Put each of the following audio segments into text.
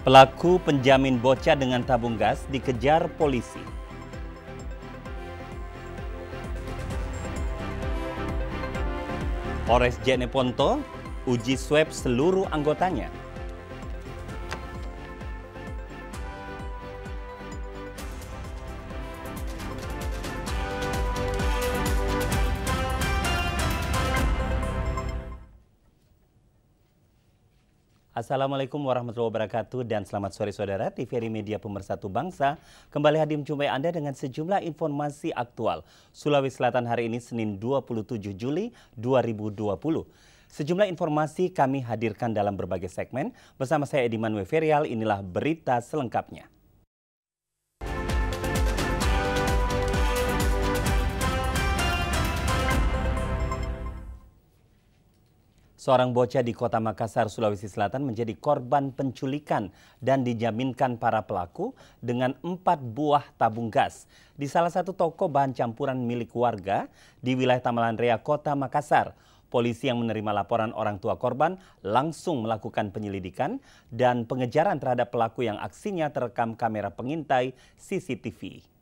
Pelaku penjamin bocah dengan tabung gas dikejar polisi. Polres Jeneponto uji swab seluruh anggotanya. Assalamualaikum warahmatullahi wabarakatuh dan selamat sore saudara. TVRI Media Pemersatu Bangsa kembali hadir menjumpai Anda dengan sejumlah informasi aktual Sulawesi Selatan hari ini Senin 27 Juli 2020. Sejumlah informasi kami hadirkan dalam berbagai segmen. Bersama saya Ediman Weferial, inilah berita selengkapnya. Seorang bocah di Kota Makassar, Sulawesi Selatan menjadi korban penculikan dan dijaminkan para pelaku dengan 4 buah tabung gas di salah satu toko bahan campuran milik warga di wilayah Tamalan Rea, Kota Makassar. Polisi yang menerima laporan orang tua korban langsung melakukan penyelidikan dan pengejaran terhadap pelaku yang aksinya terekam kamera pengintai CCTV.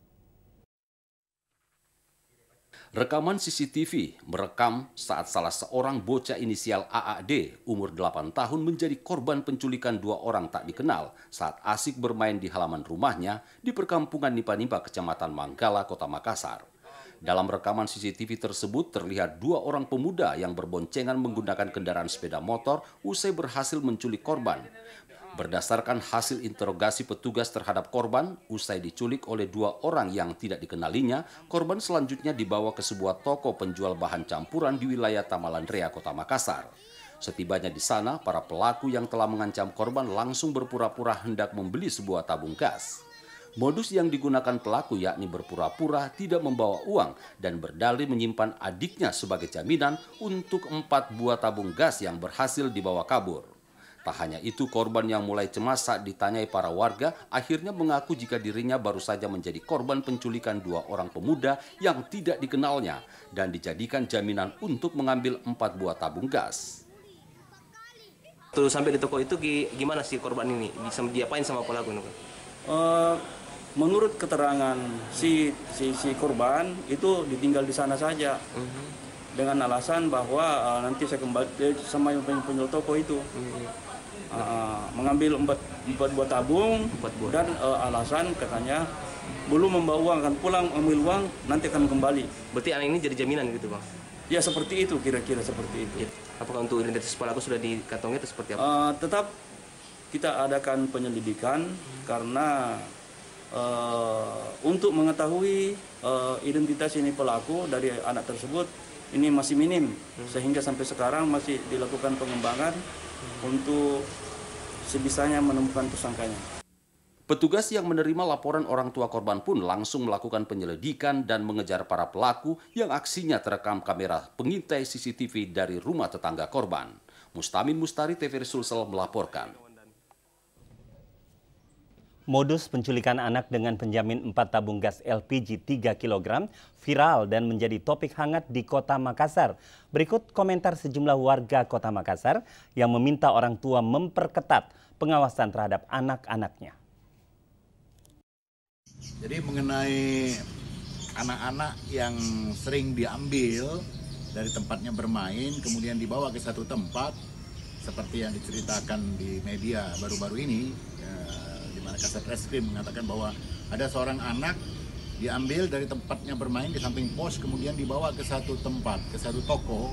Rekaman CCTV merekam saat salah seorang bocah inisial AAD umur 8 tahun menjadi korban penculikan 2 orang tak dikenal saat asik bermain di halaman rumahnya di perkampungan Nipa-Nipa, Kecamatan Manggala, Kota Makassar. Dalam rekaman CCTV tersebut terlihat 2 orang pemuda yang berboncengan menggunakan kendaraan sepeda motor usai berhasil menculik korban. Berdasarkan hasil interogasi petugas terhadap korban, usai diculik oleh 2 orang yang tidak dikenalinya, korban selanjutnya dibawa ke sebuah toko penjual bahan campuran di wilayah Tamalan Rea, Kota Makassar. Setibanya di sana, para pelaku yang telah mengancam korban langsung berpura-pura hendak membeli sebuah tabung gas. Modus yang digunakan pelaku yakni berpura-pura tidak membawa uang dan berdalih menyimpan adiknya sebagai jaminan untuk 4 buah tabung gas yang berhasil dibawa kabur. Tak hanya itu, korban yang mulai cemas saat ditanyai para warga akhirnya mengaku jika dirinya baru saja menjadi korban penculikan 2 orang pemuda yang tidak dikenalnya dan dijadikan jaminan untuk mengambil 4 buah tabung gas. Tuh sampai di toko itu gimana sih korban ini? Bisa diapain sama pelaku ini? Menurut keterangan si korban itu ditinggal di sana saja. Dengan alasan bahwa nanti saya kembali sama yang penjual toko itu. Mengambil 4 buah tabung dan alasan katanya belum membawa uang, akan pulang ambil uang nanti akan kembali. Berarti anak ini jadi jaminan gitu, Bang? Ya seperti itu, kira-kira seperti itu. Apakah untuk identitas pelaku sudah dikantongi atau seperti apa? Tetap kita adakan penyelidikan karena untuk mengetahui identitas ini pelaku dari anak tersebut ini masih minim, sehingga sampai sekarang masih dilakukan pengembangan untuk sebisanya menemukan tersangkanya. Petugas yang menerima laporan orang tua korban pun langsung melakukan penyelidikan dan mengejar para pelaku yang aksinya terekam kamera pengintai CCTV dari rumah tetangga korban. Mustamin Mustari, TVRI Sulsel melaporkan. Modus penculikan anak dengan penjamin 4 tabung gas LPG 3 kg viral dan menjadi topik hangat di Kota Makassar. Berikut komentar sejumlah warga Kota Makassar yang meminta orang tua memperketat pengawasan terhadap anak-anaknya. Jadi mengenai anak-anak yang sering diambil dari tempatnya bermain kemudian dibawa ke satu tempat seperti yang diceritakan di media baru-baru ini, Kasat Reskrim mengatakan bahwa ada seorang anak diambil dari tempatnya bermain di samping pos, kemudian dibawa ke satu tempat, ke satu toko,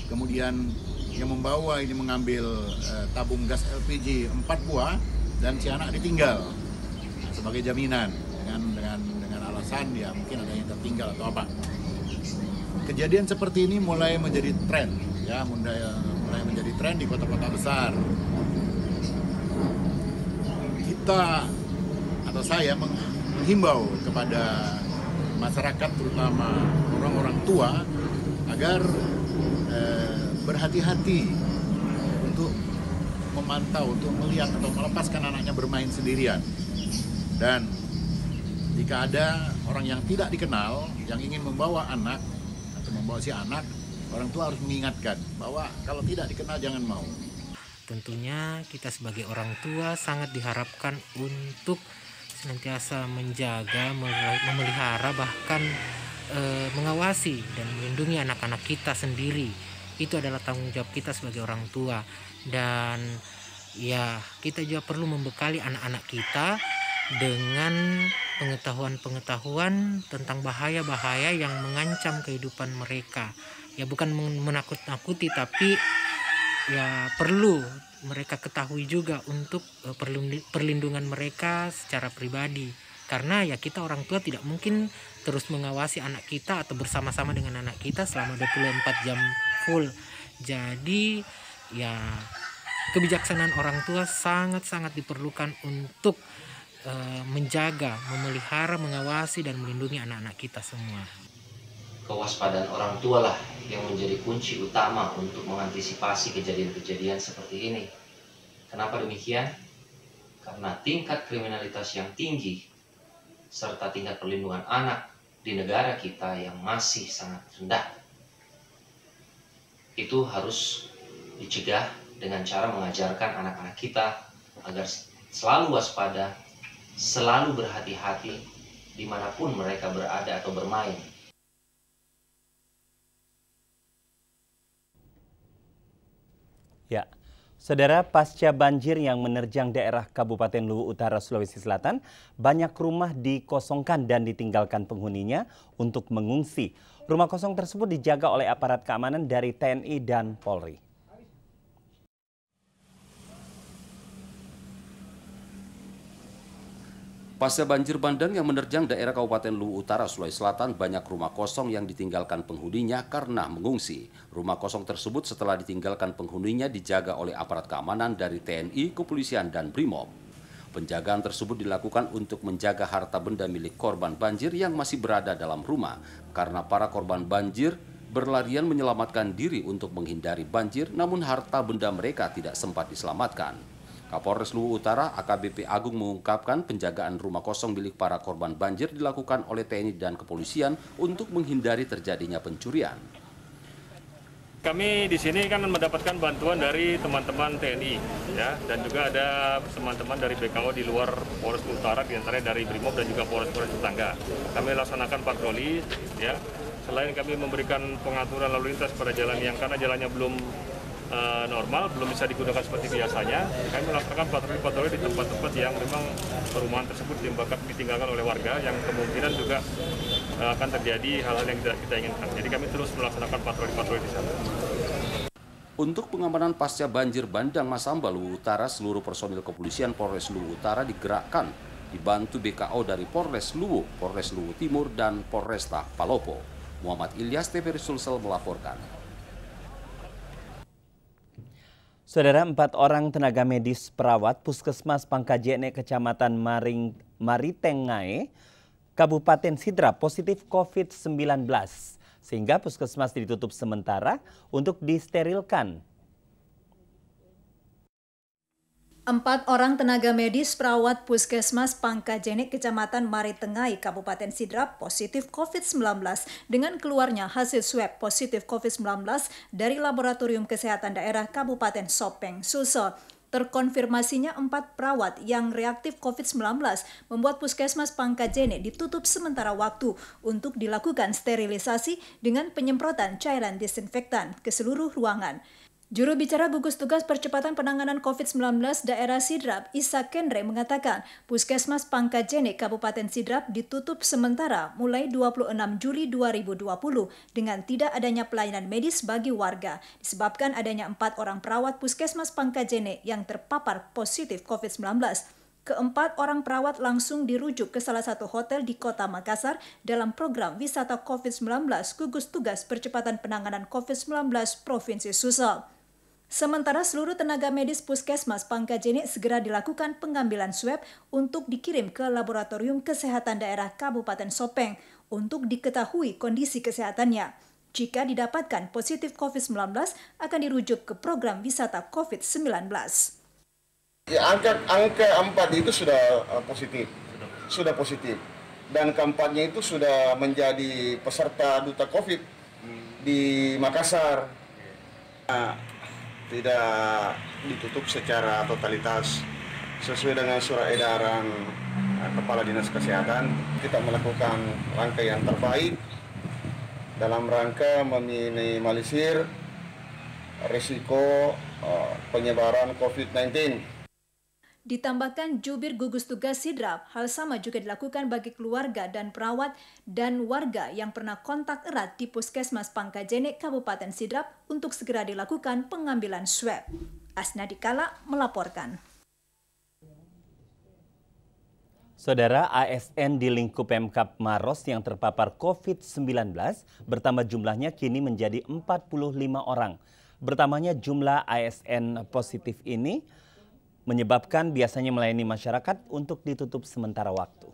kemudian yang membawa ini mengambil tabung gas LPG 4 buah dan si anak ditinggal sebagai jaminan dengan alasan ya mungkin ada yang tertinggal atau apa. Kejadian seperti ini mulai menjadi tren, ya mulai menjadi tren di kota-kota besar. Kita atau saya menghimbau kepada masyarakat terutama orang-orang tua agar berhati-hati untuk memantau, untuk melihat atau melepaskan anaknya bermain sendirian. Dan jika ada orang yang tidak dikenal yang ingin membawa anak atau membawa si anak, orang tua harus mengingatkan bahwa kalau tidak dikenal jangan mau. tentunya kita sebagai orang tua sangat diharapkan untuk senantiasa menjaga, memelihara, bahkan mengawasi dan melindungi anak-anak kita sendiri. Itu adalah tanggung jawab kita sebagai orang tua. Dan ya, kita juga perlu membekali anak-anak kita dengan pengetahuan-pengetahuan tentang bahaya-bahaya yang mengancam kehidupan mereka. Ya, bukan menakut-nakuti, tapi ya perlu mereka ketahui juga untuk perlindungan mereka secara pribadi. Karena ya kita orang tua tidak mungkin terus mengawasi anak kita atau bersama-sama dengan anak kita selama 24 jam full. Jadi ya kebijaksanaan orang tua sangat-sangat diperlukan untuk menjaga, memelihara, mengawasi, dan melindungi anak-anak kita semua. Kewaspadaan orang tua lah yang menjadi kunci utama untuk mengantisipasi kejadian-kejadian seperti ini. Kenapa demikian? Karena tingkat kriminalitas yang tinggi serta tingkat perlindungan anak di negara kita yang masih sangat rendah. Itu harus dicegah dengan cara mengajarkan anak-anak kita agar selalu waspada, selalu berhati-hati dimanapun mereka berada atau bermain. Ya, saudara, pasca banjir yang menerjang daerah Kabupaten Luwu Utara, Sulawesi Selatan, banyak rumah dikosongkan dan ditinggalkan penghuninya untuk mengungsi. Rumah kosong tersebut dijaga oleh aparat keamanan dari TNI dan Polri. Pasca banjir bandang yang menerjang daerah Kabupaten Luwu Utara, Sulawesi Selatan, banyak rumah kosong yang ditinggalkan penghuninya karena mengungsi. Rumah kosong tersebut setelah ditinggalkan penghuninya dijaga oleh aparat keamanan dari TNI, Kepolisian, dan Brimob. Penjagaan tersebut dilakukan untuk menjaga harta benda milik korban banjir yang masih berada dalam rumah, karena para korban banjir berlarian menyelamatkan diri untuk menghindari banjir, namun harta benda mereka tidak sempat diselamatkan. Kapolres Luwu Utara AKBP Agung mengungkapkan penjagaan rumah kosong milik para korban banjir dilakukan oleh TNI dan Kepolisian untuk menghindari terjadinya pencurian. Kami di sini kan mendapatkan bantuan dari teman-teman TNI, ya, dan juga ada teman-teman dari BKO di luar Polres Luwu Utara, diantaranya dari Brimob dan juga Polres-Polres tetangga. Kami laksanakan patroli, ya. Selain kami memberikan pengaturan lalu lintas pada jalan yang karena jalannya belum normal, belum bisa digunakan seperti biasanya, kami melakukan patroli-patroli di tempat-tempat yang memang perumahan tersebut ditinggalkan oleh warga yang kemungkinan juga akan terjadi hal-hal yang tidak kita inginkan. Jadi kami terus melaksanakan patroli-patroli di sana. Untuk pengamanan pasca banjir bandang Masamba Luwu Utara, seluruh personil kepolisian Polres Luwu Utara digerakkan, dibantu BKO dari Polres Luwu, Polres Luwu Timur, dan Polresta Palopo. Muhammad Ilyas, TVRI Sulsel melaporkan. Saudara, 4 orang tenaga medis perawat Puskesmas Pangkajene, Kecamatan Maritengae, Kabupaten Sidrap positif COVID-19, sehingga puskesmas ditutup sementara untuk disterilkan. 4 orang tenaga medis perawat Puskesmas Pangkajene, Kecamatan Maritengae, Kabupaten Sidrap positif COVID-19 dengan keluarnya hasil swab positif COVID-19 dari Laboratorium Kesehatan Daerah Kabupaten Sopeng, Sulsel. Terkonfirmasinya 4 perawat yang reaktif COVID-19 membuat Puskesmas Pangkajene ditutup sementara waktu untuk dilakukan sterilisasi dengan penyemprotan cairan disinfektan ke seluruh ruangan. Juru bicara gugus tugas percepatan penanganan COVID-19 daerah Sidrap, Isa Kendre, mengatakan Puskesmas Pangkajene Kabupaten Sidrap ditutup sementara mulai 26 Juli 2020 dengan tidak adanya pelayanan medis bagi warga disebabkan adanya 4 orang perawat Puskesmas Pangkajene yang terpapar positif COVID-19. Keempat orang perawat langsung dirujuk ke salah satu hotel di Kota Makassar dalam program wisata COVID-19 gugus tugas percepatan penanganan COVID-19 Provinsi Sulsel. Sementara seluruh tenaga medis Puskesmas Pangkajene segera dilakukan pengambilan swab untuk dikirim ke Laboratorium Kesehatan Daerah Kabupaten Sopeng untuk diketahui kondisi kesehatannya. Jika didapatkan positif COVID-19, akan dirujuk ke program wisata COVID-19. Ya, angka 4 itu sudah positif. Dan keempatnya itu sudah menjadi peserta duta COVID di Makassar. tidak ditutup secara totalitas. Sesuai dengan surat edaran Kepala Dinas Kesehatan, kita melakukan langkah yang terbaik dalam rangka meminimalisir risiko penyebaran COVID-19. Ditambahkan jubir gugus tugas Sidrap, hal sama juga dilakukan bagi keluarga dan perawat dan warga yang pernah kontak erat di Puskesmas Pangkajene, Kabupaten Sidrap untuk segera dilakukan pengambilan swab. Asnadi Kala melaporkan. Saudara, ASN di lingkup Pemkab Maros yang terpapar COVID-19 bertambah jumlahnya kini menjadi 45 orang. Bertambahnya jumlah ASN positif ini menyebabkan biasanya melayani masyarakat untuk ditutup sementara waktu.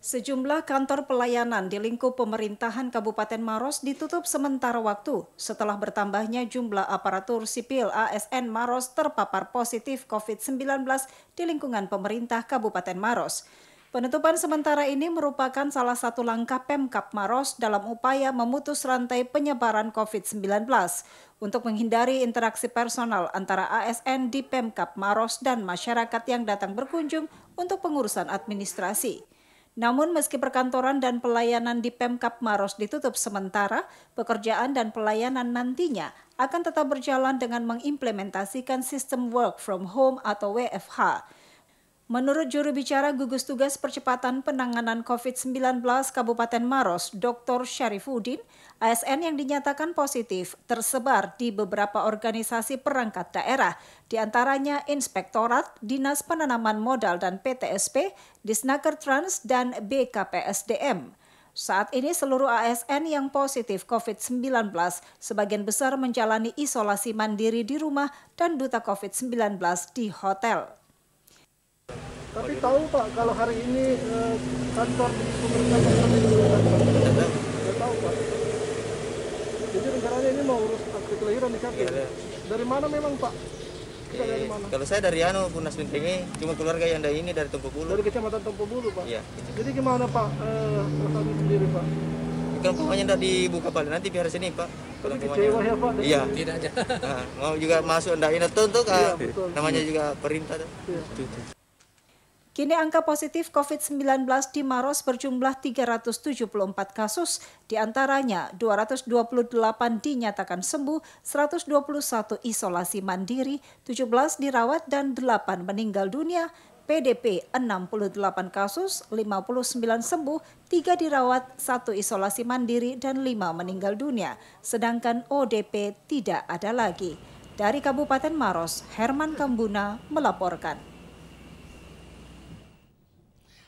Sejumlah kantor pelayanan di lingkup pemerintahan Kabupaten Maros ditutup sementara waktu setelah bertambahnya jumlah aparatur sipil ASN Maros terpapar positif COVID-19 di lingkungan pemerintah Kabupaten Maros. Penutupan sementara ini merupakan salah satu langkah Pemkab Maros dalam upaya memutus rantai penyebaran COVID-19 untuk menghindari interaksi personal antara ASN di Pemkab Maros dan masyarakat yang datang berkunjung untuk pengurusan administrasi. Namun meski perkantoran dan pelayanan di Pemkab Maros ditutup sementara, pekerjaan dan pelayanan nantinya akan tetap berjalan dengan mengimplementasikan sistem work from home atau WFH. Menurut juru bicara gugus tugas percepatan penanganan COVID-19 Kabupaten Maros, Dr. Syarifuddin, ASN yang dinyatakan positif tersebar di beberapa organisasi perangkat daerah, diantaranya Inspektorat, Dinas Penanaman Modal dan PTSP, Disnaker Trans, dan BKPSDM. Saat ini seluruh ASN yang positif COVID-19 sebagian besar menjalani isolasi mandiri di rumah dan duta COVID-19 di hotel. Tapi tahu Pak, kalau hari ini kantor pemerintah tidak tahu Pak. Jadi rencananya ini mau urus akte kelahiran di KP. Ya. Dari mana memang Pak? Kita dari mana? Kalau saya dari Punas Bentengi, cuma keluarga yang dari ini dari Tompo Bulu. Dari Kecamatan Tompo Bulu Pak? Iya. Jadi gimana Pak rasanya sendiri Pak? Kalau umpamanya tidak dibuka Pak, nanti biar sini Pak. Kalau kecewa ya Pak? Iya. Tidak aja. Nah, mau juga masuk tidak ini untuk namanya juga perintah. Iya. Kini angka positif COVID-19 di Maros berjumlah 374 kasus, diantaranya 228 dinyatakan sembuh, 121 isolasi mandiri, 17 dirawat dan 8 meninggal dunia, PDP 68 kasus, 59 sembuh, 3 dirawat, 1 isolasi mandiri dan 5 meninggal dunia, sedangkan ODP tidak ada lagi. Dari Kabupaten Maros, Herman Kambuna melaporkan.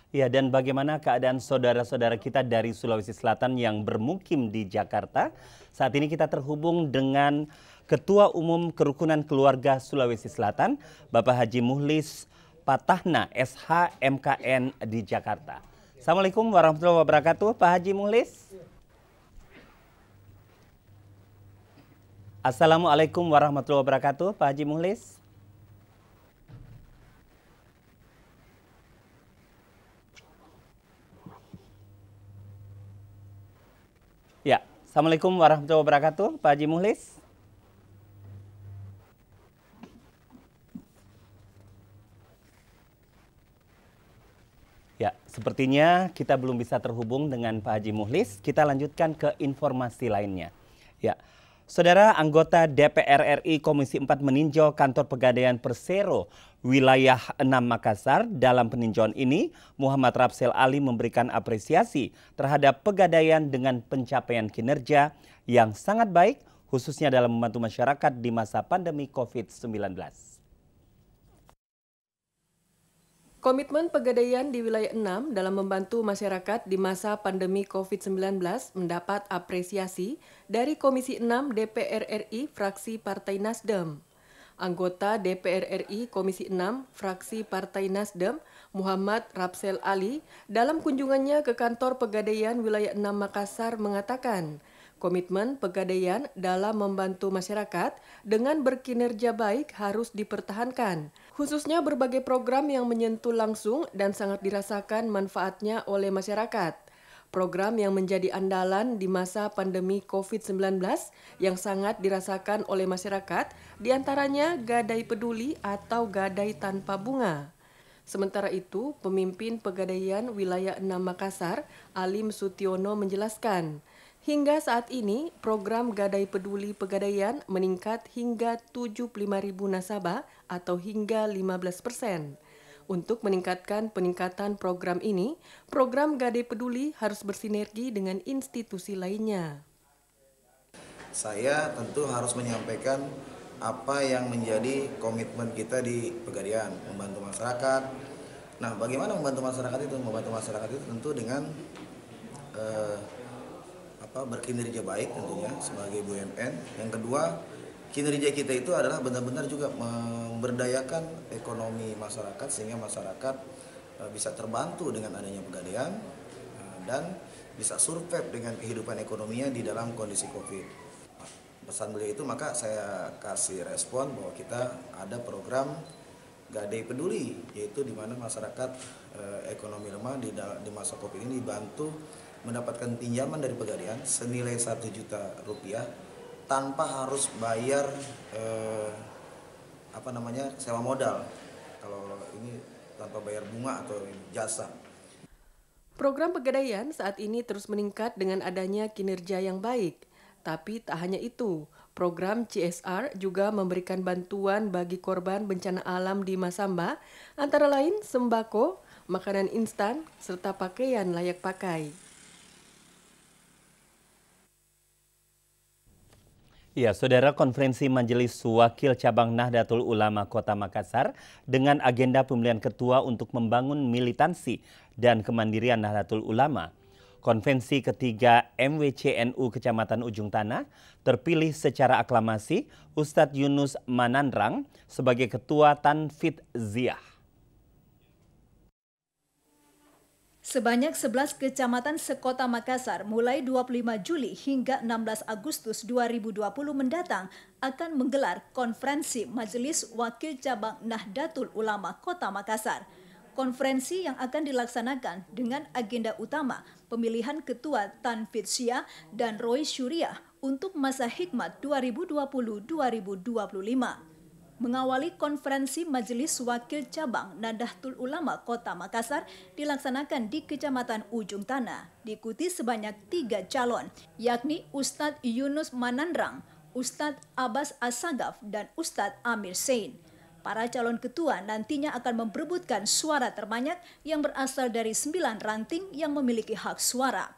Ya, dan bagaimana keadaan saudara-saudara kita dari Sulawesi Selatan yang bermukim di Jakarta? Saat ini kita terhubung dengan Ketua Umum Kerukunan Keluarga Sulawesi Selatan, Bapak Haji Muhlis Patahna, SH MKN di Jakarta. Assalamualaikum warahmatullahi wabarakatuh, Pak Haji Muhlis. Assalamualaikum warahmatullahi wabarakatuh, Pak Haji Muhlis. Ya, Assalamualaikum warahmatullahi wabarakatuh, Pak Haji Muhlis. Ya, sepertinya kita belum bisa terhubung dengan Pak Haji Muhlis. Kita lanjutkan ke informasi lainnya. Ya, Saudara, anggota DPR RI Komisi 4 meninjau kantor Pegadaian Persero wilayah 6 Makassar. Dalam peninjauan ini, Muhammad Rapsel Ali memberikan apresiasi terhadap Pegadaian dengan pencapaian kinerja yang sangat baik, khususnya dalam membantu masyarakat di masa pandemi COVID-19. Komitmen Pegadaian di wilayah 6 dalam membantu masyarakat di masa pandemi COVID-19 mendapat apresiasi dari Komisi 6 DPR RI fraksi Partai Nasdem. Anggota DPR RI Komisi 6 fraksi Partai Nasdem, Muhammad Rapsel Ali, dalam kunjungannya ke kantor Pegadaian wilayah 6 Makassar mengatakan, Komitmen Pegadaian dalam membantu masyarakat dengan berkinerja baik harus dipertahankan, khususnya berbagai program yang menyentuh langsung dan sangat dirasakan manfaatnya oleh masyarakat. Program yang menjadi andalan di masa pandemi COVID-19 yang sangat dirasakan oleh masyarakat, diantaranya Gadai Peduli atau Gadai Tanpa Bunga. Sementara itu, pemimpin Pegadaian Wilayah 6 Makassar, Alim Sutiono menjelaskan, hingga saat ini, program Gadai Peduli Pegadaian meningkat hingga 75.000 nasabah atau hingga 15%. Untuk meningkatkan peningkatan program ini, program Gadai Peduli harus bersinergi dengan institusi lainnya. Saya tentu harus menyampaikan apa yang menjadi komitmen kita di Pegadaian, membantu masyarakat. Nah, bagaimana membantu masyarakat itu? Membantu masyarakat itu tentu dengan berkinerja baik tentunya sebagai BUMN. Yang kedua, kinerja kita itu adalah benar-benar juga memberdayakan ekonomi masyarakat sehingga masyarakat bisa terbantu dengan adanya Pegadaian dan bisa survive dengan kehidupan ekonominya di dalam kondisi Covid. Pesan beliau itu, maka saya kasih respon bahwa kita ada program Gadai Peduli, yaitu di mana masyarakat ekonomi lemah di masa Covid ini dibantu mendapatkan pinjaman dari Pegadaian senilai Rp1 juta tanpa harus bayar sewa modal. Kalau ini tanpa bayar bunga atau jasa. Program Pegadaian saat ini terus meningkat dengan adanya kinerja yang baik. Tapi tak hanya itu, program CSR juga memberikan bantuan bagi korban bencana alam di Masamba, antara lain sembako, makanan instan, serta pakaian layak pakai. Ya, Saudara, Konferensi Majelis Wakil Cabang Nahdlatul Ulama Kota Makassar dengan agenda pemilihan ketua untuk membangun militansi dan kemandirian Nahdlatul Ulama. Konvensi ketiga MWCNU Kecamatan Ujung Tanah terpilih secara aklamasi Ustadz Yunus Manandrang sebagai Ketua Tanfidz Ziyah. Sebanyak 11 kecamatan sekota Makassar mulai 25 Juli hingga 16 Agustus 2020 mendatang akan menggelar Konferensi Majelis Wakil Cabang Nahdlatul Ulama Kota Makassar. Konferensi yang akan dilaksanakan dengan agenda utama pemilihan Ketua Tanfidz Ziyah dan Roy Syuriah untuk masa hikmat 2020-2025. Mengawali konferensi Majelis Wakil Cabang Nahdlatul Ulama Kota Makassar dilaksanakan di Kecamatan Ujung Tanah, diikuti sebanyak 3 calon, yakni Ustadz Yunus Manandrang, Ustadz Abbas Assagaf, dan Ustadz Amir Sein. Para calon ketua nantinya akan memperebutkan suara terbanyak yang berasal dari 9 ranting yang memiliki hak suara.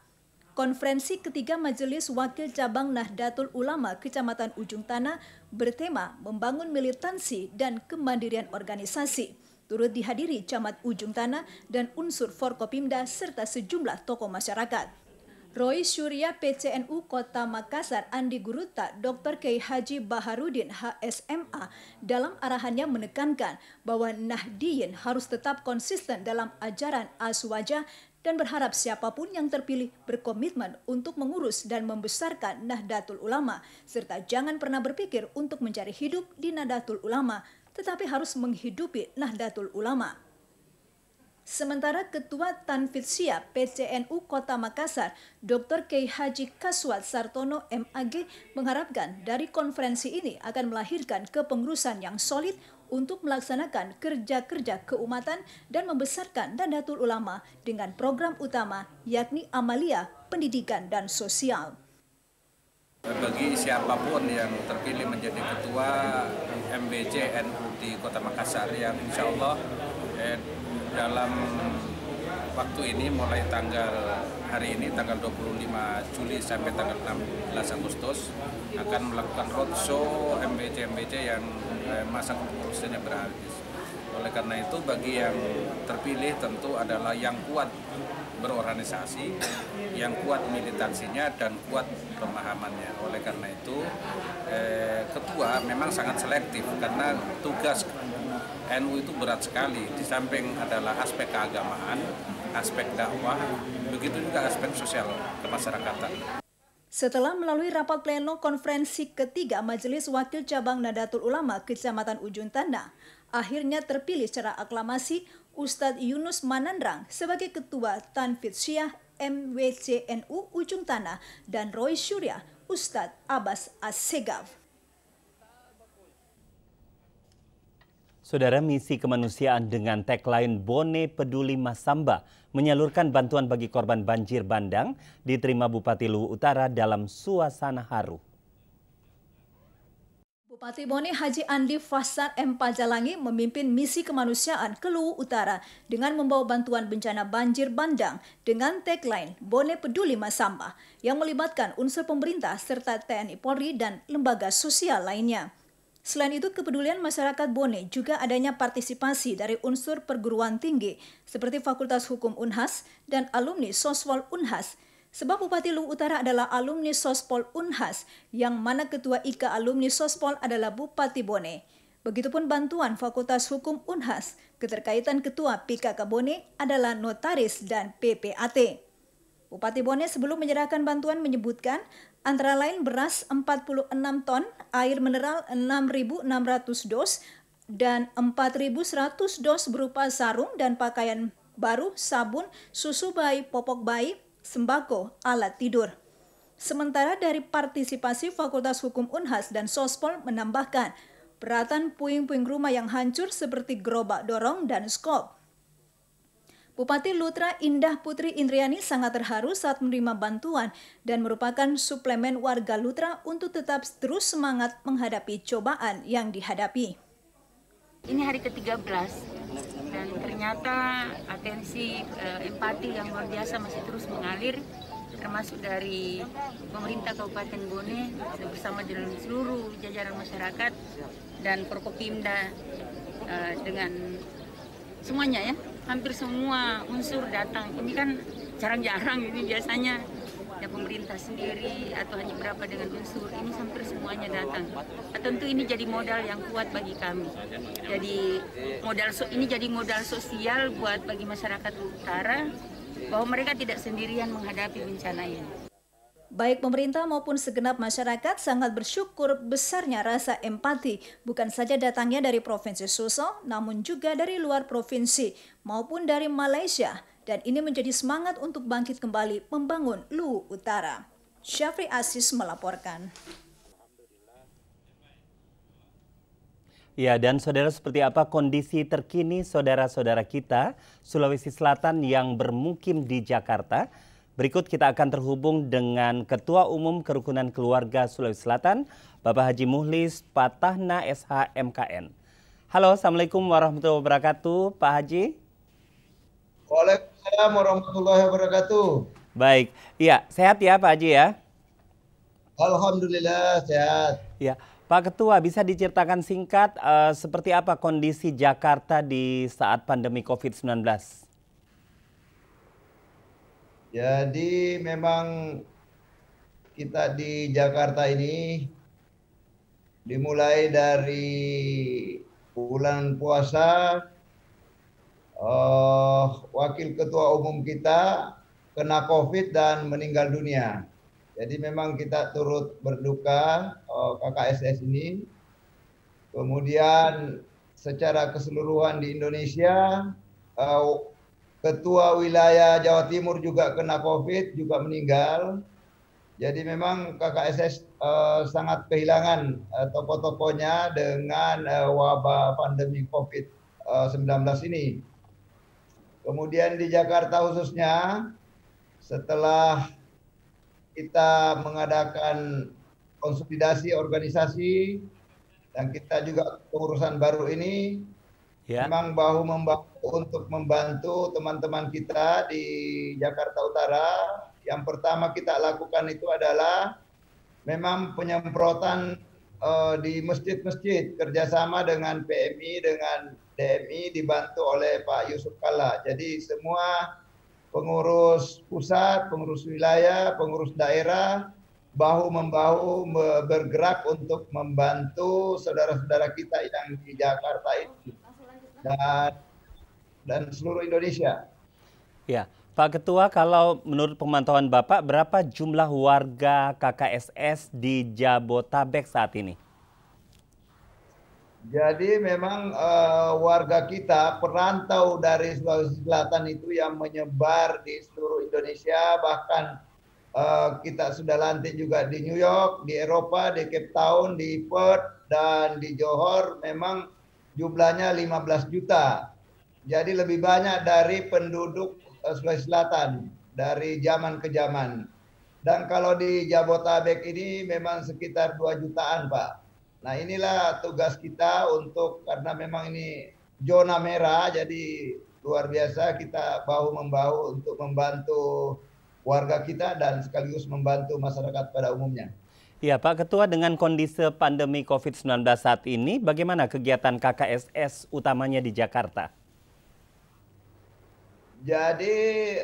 Konferensi ketiga Majelis Wakil Cabang Nahdlatul Ulama Kecamatan Ujung Tanah bertema membangun militansi dan kemandirian organisasi. Turut dihadiri Camat Ujung Tanah dan unsur Forkopimda serta sejumlah tokoh masyarakat. Roy Syuriah PCNU Kota Makassar Andi Guruta Dr. Kiai Haji Baharudin HSMA dalam arahannya menekankan bahwa Nahdiyin harus tetap konsisten dalam ajaran Aswajah dan berharap siapapun yang terpilih berkomitmen untuk mengurus dan membesarkan Nahdlatul Ulama serta jangan pernah berpikir untuk mencari hidup di Nahdlatul Ulama tetapi harus menghidupi Nahdlatul Ulama. Sementara Ketua Tanfidz Ziyah PCNU Kota Makassar, Dr. Kiai Haji Kaswat Sartono MAG mengharapkan dari konferensi ini akan melahirkan kepengurusan yang solid untuk melaksanakan kerja-kerja keumatan dan membesarkan Nahdlatul Ulama dengan program utama yakni amalia, pendidikan, dan sosial. Bagi siapapun yang terpilih menjadi Ketua MWCNU di Kota Makassar yang insya Allah dalam waktu ini mulai hari ini tanggal 25 Juli sampai tanggal 16 Agustus akan melakukan roadshow MBC yang masa kepengurusannya berhabis. Oleh karena itu bagi yang terpilih tentu adalah yang kuat berorganisasi, yang kuat militansinya dan kuat pemahamannya. Oleh karena itu ketua memang sangat selektif karena tugas NU itu berat sekali, di samping adalah aspek keagamaan, aspek dakwah, begitu juga aspek sosial kemasyarakatan. Setelah melalui rapat pleno konferensi ketiga Majelis Wakil Cabang Nahdlatul Ulama Kecamatan Ujung Tanah, akhirnya terpilih secara aklamasi Ustadz Yunus Manandrang sebagai Ketua Tanfidz Syiah MWCNU Ujung Tanah dan Roy Surya Ustadz Abbas Assegaf. Saudara, misi kemanusiaan dengan tagline Bone Peduli Masamba menyalurkan bantuan bagi korban banjir bandang diterima Bupati Luwu Utara dalam suasana haru. Bupati Bone Haji Andi Fasan M. Pajalangi memimpin misi kemanusiaan ke Luwu Utara dengan membawa bantuan bencana banjir bandang dengan tagline Bone Peduli Masamba yang melibatkan unsur pemerintah serta TNI Polri dan lembaga sosial lainnya. Selain itu, kepedulian masyarakat Bone juga adanya partisipasi dari unsur perguruan tinggi seperti Fakultas Hukum Unhas dan alumni Sospol Unhas. Sebab Bupati Luwu Utara adalah alumni Sospol Unhas, yang mana Ketua IKA alumni Sospol adalah Bupati Bone. Begitupun bantuan Fakultas Hukum Unhas, keterkaitan Ketua PKK Bone adalah notaris dan PPAT. Bupati Bone sebelum menyerahkan bantuan menyebutkan antara lain beras 46 ton, air mineral 6.600 dos, dan 4.100 dos berupa sarung dan pakaian baru, sabun, susu bayi, popok bayi, sembako, alat tidur. Sementara dari partisipasi Fakultas Hukum Unhas dan Sospol menambahkan peralatan puing-puing rumah yang hancur seperti gerobak dorong dan skop. Bupati Lutra Indah Putri Indriani sangat terharu saat menerima bantuan dan merupakan suplemen warga Lutra untuk tetap terus semangat menghadapi cobaan yang dihadapi. Ini hari ke-13 dan ternyata atensi empati yang luar biasa masih terus mengalir, termasuk dari pemerintah Kabupaten Bone bersama dengan seluruh jajaran masyarakat dan Forkopimda dengan semuanya ya. Hampir semua unsur datang. Ini kan jarang-jarang, ini biasanya ya pemerintah sendiri atau hanya berapa dengan unsur. Ini hampir semuanya datang. Tentu ini jadi modal yang kuat bagi kami. Ini jadi modal sosial buat bagi masyarakat utara bahwa mereka tidak sendirian menghadapi bencana ini. Baik pemerintah maupun segenap masyarakat sangat bersyukur besarnya rasa empati, bukan saja datangnya dari Provinsi Sulsel, namun juga dari luar provinsi maupun dari Malaysia. Dan ini menjadi semangat untuk bangkit kembali membangun Luwu Utara. Syafri Aziz melaporkan. Ya, dan saudara, seperti apa kondisi terkini saudara-saudara kita Sulawesi Selatan yang bermukim di Jakarta? Berikut kita akan terhubung dengan Ketua Umum Kerukunan Keluarga Sulawesi Selatan, Bapak Haji Muhlis Patahna SH MKN. Halo, Assalamualaikum warahmatullahi wabarakatuh, Pak Haji. Waalaikumsalam warahmatullahi wabarakatuh. Baik, iya, sehat ya Pak Haji ya? Alhamdulillah sehat. Ya, Pak Ketua, bisa diceritakan singkat seperti apa kondisi Jakarta di saat pandemi COVID-19? Jadi memang kita di Jakarta ini dimulai dari bulan puasa, Wakil Ketua Umum kita kena COVID dan meninggal dunia. Jadi memang kita turut berduka KKSS ini. Kemudian secara keseluruhan di Indonesia, Ketua Wilayah Jawa Timur juga kena COVID, juga meninggal. Jadi memang KKSS sangat kehilangan tokoh-tokohnya dengan wabah pandemi COVID-19 ini. Kemudian di Jakarta khususnya, setelah kita mengadakan konsolidasi organisasi dan kita juga pengurusan baru ini, memang bahu-membahu untuk membantu teman-teman kita di Jakarta Utara. Yang pertama kita lakukan itu adalah memang penyemprotan di masjid-masjid kerjasama dengan PMI, dengan DMI dibantu oleh Pak Yusuf Kalla. Jadi semua pengurus pusat, pengurus wilayah, pengurus daerah bahu-membahu bergerak untuk membantu saudara-saudara kita yang di Jakarta ini dan seluruh Indonesia. Ya, Pak Ketua, kalau menurut pemantauan Bapak, berapa jumlah warga KKSS di Jabotabek saat ini? Jadi memang warga kita perantau dari Sulawesi Selatan itu yang menyebar di seluruh Indonesia, bahkan kita sudah lantik juga di New York, di Eropa, di Cape Town, di Perth, dan di Johor, memang jumlahnya 15 juta. Jadi lebih banyak dari penduduk Sulawesi Selatan dari zaman ke zaman. Dan kalau di Jabotabek ini memang sekitar 2 jutaan, Pak. Nah, inilah tugas kita karena memang ini zona merah, jadi luar biasa kita bahu-membahu untuk membantu warga kita dan sekaligus membantu masyarakat pada umumnya. Ya, Pak Ketua, dengan kondisi pandemi COVID-19 saat ini, bagaimana kegiatan KKSS utamanya di Jakarta? Jadi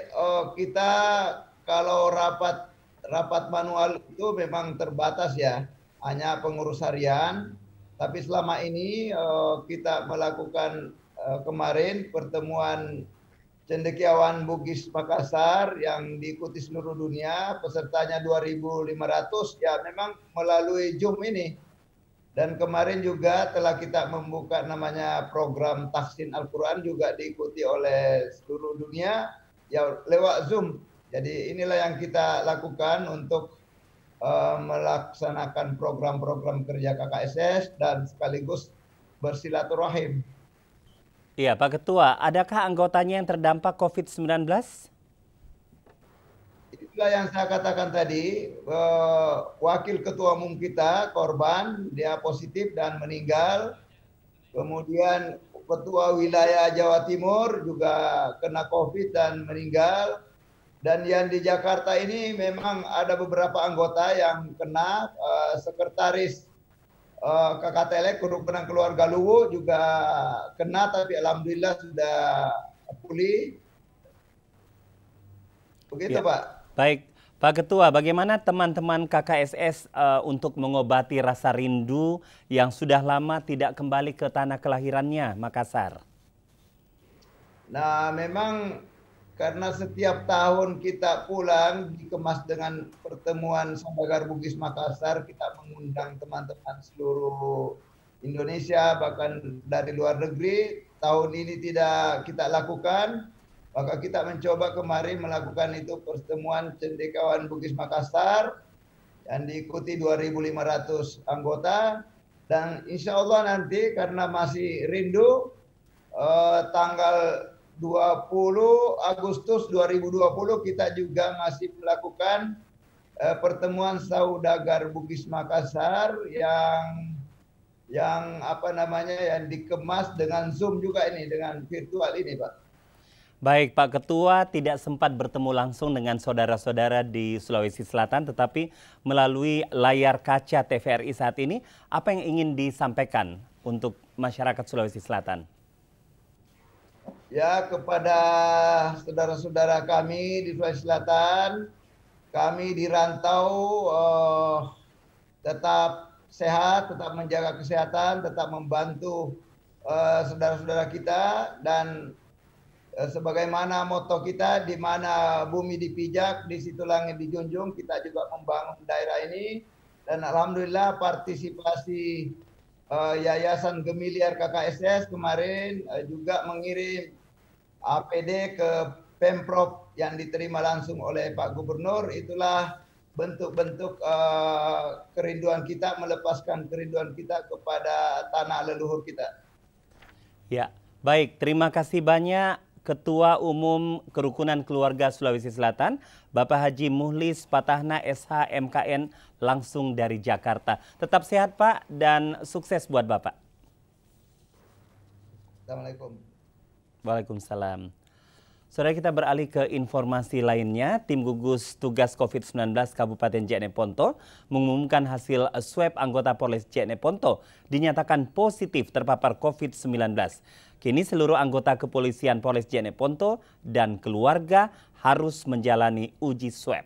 kita kalau rapat manual itu memang terbatas ya, hanya pengurus harian. Tapi selama ini kita melakukan kemarin pertemuan cendekiawan Bugis Makassar yang diikuti seluruh dunia, pesertanya 2.500 ya memang melalui Zoom ini. Dan kemarin juga telah kita membuka namanya program Tahsin Al-Quran juga diikuti oleh seluruh dunia ya lewat Zoom. Jadi inilah yang kita lakukan untuk melaksanakan program-program kerja KKSS dan sekaligus bersilaturahim. Iya, Pak Ketua, adakah anggotanya yang terdampak COVID-19? Itulah yang saya katakan tadi, wakil ketua umum kita korban, dia positif dan meninggal. Kemudian ketua wilayah Jawa Timur juga kena COVID dan meninggal. Dan yang di Jakarta ini memang ada beberapa anggota yang kena, sekretaris KKTLek Kerukunan Keluarga Luwu juga kena, tapi alhamdulillah sudah pulih. Begitu ya, Pak. Baik, Pak Ketua, bagaimana teman-teman KKSS untuk mengobati rasa rindu yang sudah lama tidak kembali ke tanah kelahirannya, Makassar? Nah, memang karena setiap tahun kita pulang dikemas dengan pertemuan Saudagar Bugis Makassar, kita mengundang teman-teman seluruh Indonesia bahkan dari luar negeri. Tahun ini tidak kita lakukan, maka kita mencoba kemarin melakukan itu pertemuan cendekiawan Bugis Makassar yang diikuti 2.500 anggota. Dan insya Allah nanti karena masih rindu, tanggal 20 Agustus 2020 kita juga masih melakukan pertemuan Saudagar Bugis Makassar yang apa namanya yang dikemas dengan Zoom juga ini, dengan virtual ini, Pak. Baik, Pak Ketua tidak sempat bertemu langsung dengan saudara-saudara di Sulawesi Selatan, tetapi melalui layar kaca TVRI saat ini, apa yang ingin disampaikan untuk masyarakat Sulawesi Selatan? Ya, kepada saudara-saudara kami di Sulawesi Selatan, kami di rantau tetap sehat, tetap menjaga kesehatan, tetap membantu saudara-saudara kita, dan sebagaimana moto kita, di mana bumi dipijak, di situ langit dijunjung, kita juga membangun daerah ini. Dan alhamdulillah partisipasi Yayasan Gemiliar KKSS kemarin juga mengirim APD ke Pemprov yang diterima langsung oleh Pak Gubernur. Itulah bentuk-bentuk kerinduan kita, melepaskan kerinduan kita kepada tanah leluhur kita. Ya, baik. Terima kasih banyak Ketua Umum Kerukunan Keluarga Sulawesi Selatan, Bapak Haji Muhlis Patahna SH MKN langsung dari Jakarta. Tetap sehat Pak dan sukses buat Bapak. Assalamualaikum. Waalaikumsalam. Saudara, kita beralih ke informasi lainnya. Tim gugus tugas COVID-19 Kabupaten Jeneponto mengumumkan hasil swab anggota Polres Jeneponto dinyatakan positif terpapar COVID-19. Kini seluruh anggota kepolisian Polres Jeneponto dan keluarga harus menjalani uji swab.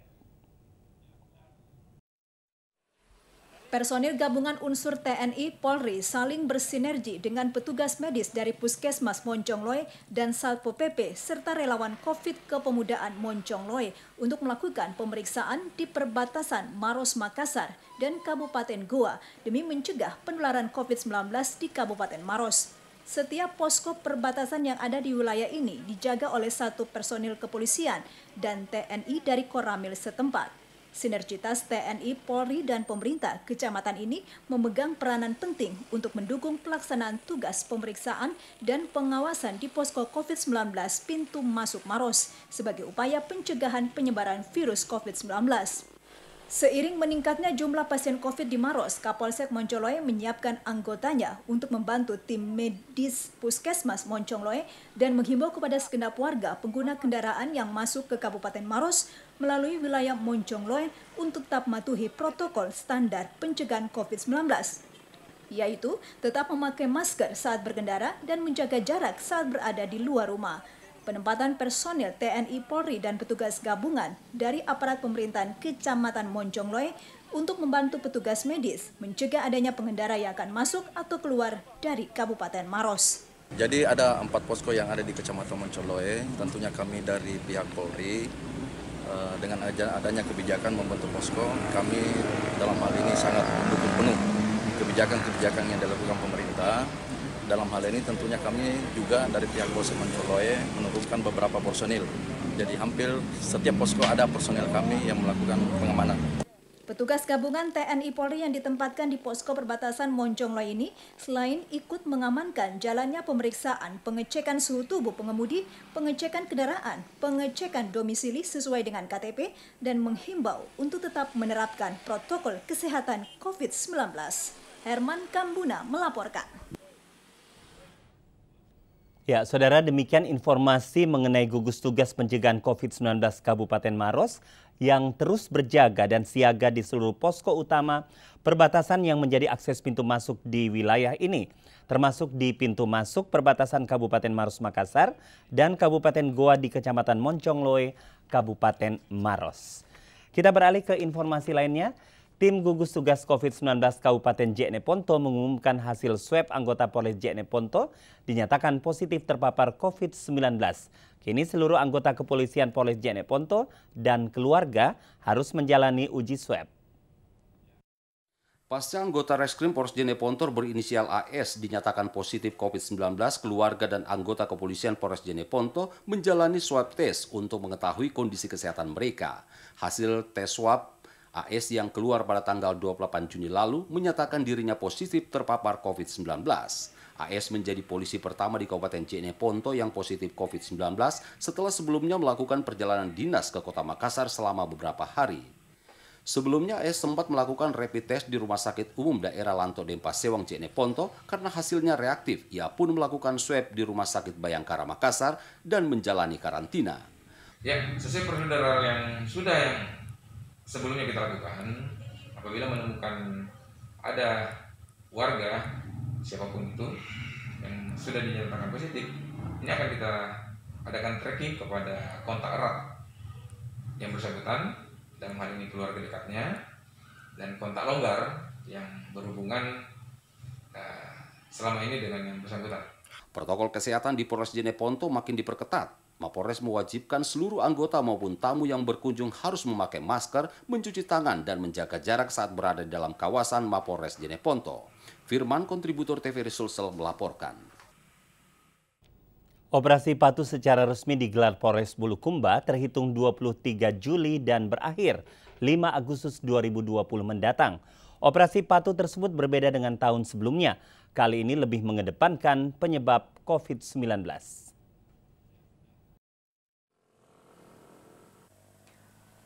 Personil gabungan unsur TNI Polri saling bersinergi dengan petugas medis dari Puskesmas Moncongloe dan Satpol PP serta relawan COVID Kepemudaan Moncongloe untuk melakukan pemeriksaan di perbatasan Maros Makassar dan Kabupaten Goa demi mencegah penularan COVID-19 di Kabupaten Maros. Setiap posko perbatasan yang ada di wilayah ini dijaga oleh satu personil kepolisian dan TNI dari Koramil setempat. Sinergitas TNI, Polri, dan pemerintah kecamatan ini memegang peranan penting untuk mendukung pelaksanaan tugas pemeriksaan dan pengawasan di posko COVID-19 pintu masuk Maros sebagai upaya pencegahan penyebaran virus COVID-19. Seiring meningkatnya jumlah pasien COVID di Maros, Kapolsek Moncongloe menyiapkan anggotanya untuk membantu tim medis Puskesmas Moncongloe dan menghimbau kepada segenap warga pengguna kendaraan yang masuk ke Kabupaten Maros melalui wilayah Moncongloe untuk tetap mematuhi protokol standar pencegahan COVID-19, yaitu tetap memakai masker saat berkendara dan menjaga jarak saat berada di luar rumah. Penempatan personil TNI, Polri, dan petugas gabungan dari aparat pemerintahan Kecamatan Moncongloe untuk membantu petugas medis mencegah adanya pengendara yang akan masuk atau keluar dari Kabupaten Maros. Jadi ada 4 posko yang ada di Kecamatan Moncongloe, tentunya kami dari pihak Polri dengan adanya kebijakan membentuk posko, kami dalam hal ini sangat mendukung penuh kebijakan-kebijakan yang dilakukan pemerintah. Dalam hal ini tentunya kami juga dari pihak Polsek Moncongloe menurunkan beberapa personil. Jadi hampir setiap posko ada personil kami yang melakukan pengamanan. Petugas gabungan TNI Polri yang ditempatkan di posko perbatasan Moncongloe ini selain ikut mengamankan jalannya pemeriksaan, pengecekan suhu tubuh pengemudi, pengecekan kendaraan, pengecekan domisili sesuai dengan KTP, dan menghimbau untuk tetap menerapkan protokol kesehatan COVID-19. Herman Kambuna melaporkan. Ya, saudara, demikian informasi mengenai gugus tugas pencegahan COVID-19 Kabupaten Maros yang terus berjaga dan siaga di seluruh posko utama perbatasan yang menjadi akses pintu masuk di wilayah ini, termasuk di pintu masuk perbatasan Kabupaten Maros Makassar dan Kabupaten Goa di Kecamatan Moncongloe, Kabupaten Maros. Kita beralih ke informasi lainnya. Tim gugus tugas COVID-19 Kabupaten Jeneponto mengumumkan hasil swab anggota Polres Jeneponto dinyatakan positif terpapar COVID-19. Kini seluruh anggota kepolisian Polres Jeneponto dan keluarga harus menjalani uji swab. Pasca anggota Reskrim Polres Jeneponto berinisial AS dinyatakan positif COVID-19, keluarga dan anggota kepolisian Polres Jeneponto menjalani swab tes untuk mengetahui kondisi kesehatan mereka. Hasil tes swab AS yang keluar pada tanggal 28 Juni lalu menyatakan dirinya positif terpapar COVID-19. AS menjadi polisi pertama di Kabupaten Jeneponto yang positif COVID-19 setelah sebelumnya melakukan perjalanan dinas ke Kota Makassar selama beberapa hari. Sebelumnya AS sempat melakukan rapid test di Rumah Sakit Umum Daerah Lanto Dempa Sewang Jeneponto karena hasilnya reaktif. Ia pun melakukan swab di Rumah Sakit Bayangkara Makassar dan menjalani karantina. Ya, sesuai prosedur yang sebelumnya kita lakukan, apabila menemukan ada warga siapapun itu yang sudah dinyatakan positif, ini akan kita adakan tracking kepada kontak erat yang bersangkutan, dalam hal ini keluarga dekatnya, dan kontak longgar yang berhubungan selama ini dengan yang bersangkutan. Protokol kesehatan di Polres Jeneponto makin diperketat. Mapolres mewajibkan seluruh anggota maupun tamu yang berkunjung harus memakai masker, mencuci tangan, dan menjaga jarak saat berada di dalam kawasan Mapolres Jeneponto. Firman, kontributor TV Sulsel melaporkan. Operasi patuh secara resmi digelar Polres Bulukumba terhitung 23 Juli dan berakhir 5 Agustus 2020 mendatang. Operasi patuh tersebut berbeda dengan tahun sebelumnya. Kali ini lebih mengedepankan penyebab COVID-19.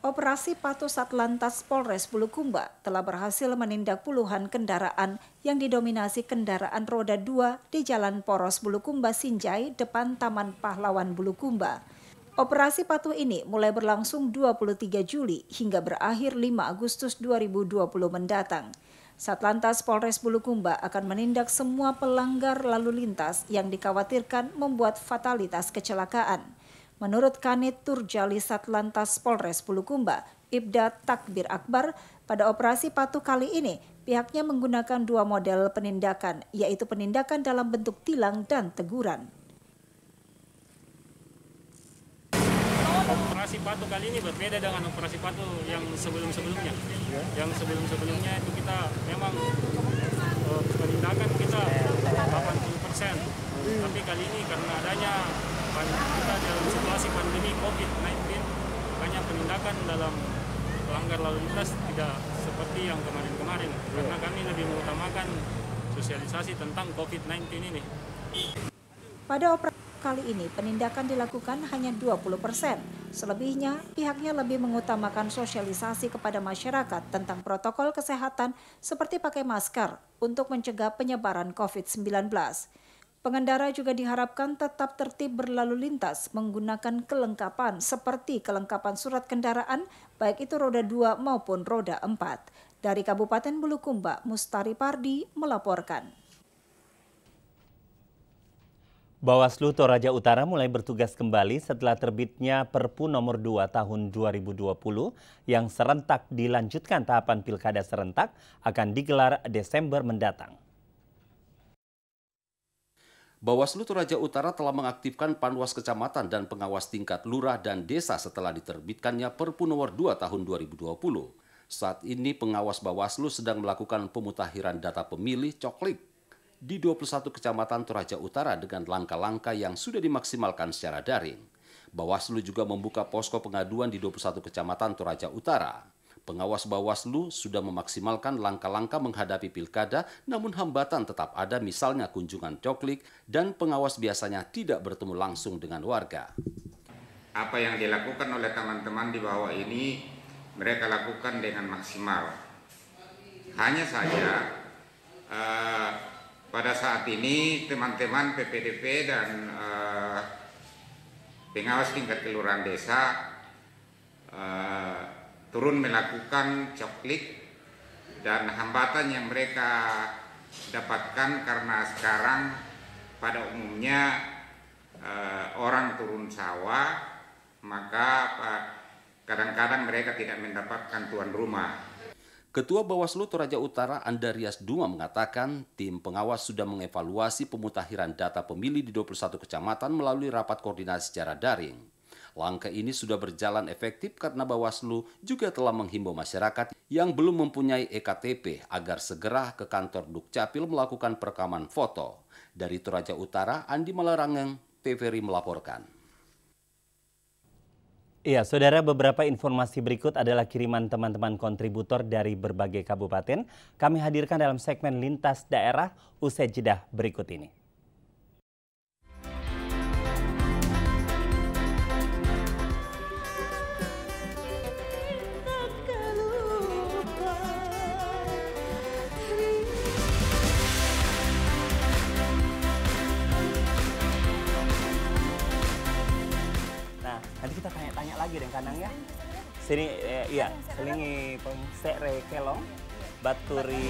Operasi patuh Satlantas Polres Bulukumba telah berhasil menindak puluhan kendaraan yang didominasi kendaraan roda 2 di Jalan Poros Bulukumba Sinjai depan Taman Pahlawan Bulukumba. Operasi patuh ini mulai berlangsung 23 Juli hingga berakhir 5 Agustus 2020 mendatang. Satlantas Polres Bulukumba akan menindak semua pelanggar lalu lintas yang dikhawatirkan membuat fatalitas kecelakaan. Menurut Kanit Turjali Satlantas Polres Bulukumba, Ibda Takbir Akbar, Pada operasi patuh kali ini, pihaknya menggunakan 2 model penindakan, yaitu penindakan dalam bentuk tilang dan teguran. Operasi patuh kali ini berbeda dengan operasi patuh yang sebelum-sebelumnya. Yang sebelum-sebelumnya itu kita memang penindakan kita 80%. Tapi kali ini karena adanya kita dalam situasi pandemi COVID-19, banyak penindakan dalam pelanggar lalu lintas tidak seperti yang kemarin-kemarin. Karena kami lebih mengutamakan sosialisasi tentang COVID-19 ini. Pada operasi kali ini penindakan dilakukan hanya 20%. Selebihnya, pihaknya lebih mengutamakan sosialisasi kepada masyarakat tentang protokol kesehatan seperti pakai masker untuk mencegah penyebaran COVID-19. Pengendara juga diharapkan tetap tertib berlalu lintas menggunakan kelengkapan seperti kelengkapan surat kendaraan, baik itu roda 2 maupun roda 4. Dari Kabupaten Bulukumba, Mustari Pardi melaporkan. Bawaslu Toraja Utara mulai bertugas kembali setelah terbitnya Perpu nomor 2 tahun 2020 yang serentak dilanjutkan tahapan pilkada serentak akan digelar Desember mendatang. Bawaslu Toraja Utara telah mengaktifkan Panwas Kecamatan dan pengawas tingkat lurah dan desa setelah diterbitkannya Perpu nomor 2 tahun 2020. Saat ini pengawas Bawaslu sedang melakukan pemutakhiran data pemilih coklik di 21 kecamatan Toraja Utara dengan langkah-langkah yang sudah dimaksimalkan secara daring. Bawaslu juga membuka posko pengaduan di 21 kecamatan Toraja Utara. Pengawas Bawaslu sudah memaksimalkan langkah-langkah menghadapi pilkada, namun hambatan tetap ada, misalnya kunjungan coklik dan pengawas biasanya tidak bertemu langsung dengan warga. Apa yang dilakukan oleh teman-teman di bawah ini mereka lakukan dengan maksimal. Hanya saja pada saat ini teman-teman PPDP dan pengawas tingkat kelurahan desa turun melakukan coklik, dan hambatan yang mereka dapatkan karena sekarang pada umumnya orang turun sawah, maka kadang-kadang mereka tidak mendapatkan tuan rumah. Ketua Bawaslu Toraja Utara Andarias Duma mengatakan tim pengawas sudah mengevaluasi pemutakhiran data pemilih di 21 kecamatan melalui rapat koordinasi secara daring. Langkah ini sudah berjalan efektif karena Bawaslu juga telah menghimbau masyarakat yang belum mempunyai EKTP agar segera ke kantor Dukcapil melakukan perekaman foto. Dari Toraja Utara, Andi Malarangeng, TVRI melaporkan. Iya, saudara, beberapa informasi berikut adalah kiriman teman-teman kontributor dari berbagai kabupaten. Kami hadirkan dalam segmen Lintas Daerah usai jeda berikut ini. Nanti kita tanya-tanya lagi deh Kanang ya. Sini iya, selingi pengsere kelong baturi.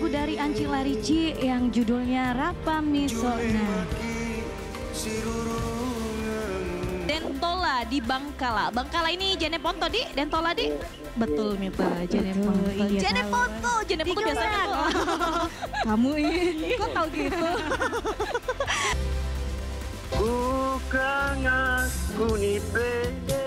Dari Anci Larici yang judulnya Rapa Misona. Dentola di Bangkala. Bangkala ini Jene Ponto di Dentola di. Betul Mita, Jene Ponto. Iya, Jene Ponto biasanya tuh. Kamu ini kok tahu gitu? Bukan aku ni bela.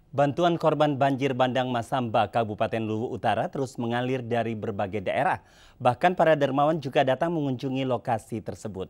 Bantuan korban banjir bandang Masamba, Kabupaten Luwu Utara terus mengalir dari berbagai daerah. Bahkan para dermawan juga datang mengunjungi lokasi tersebut.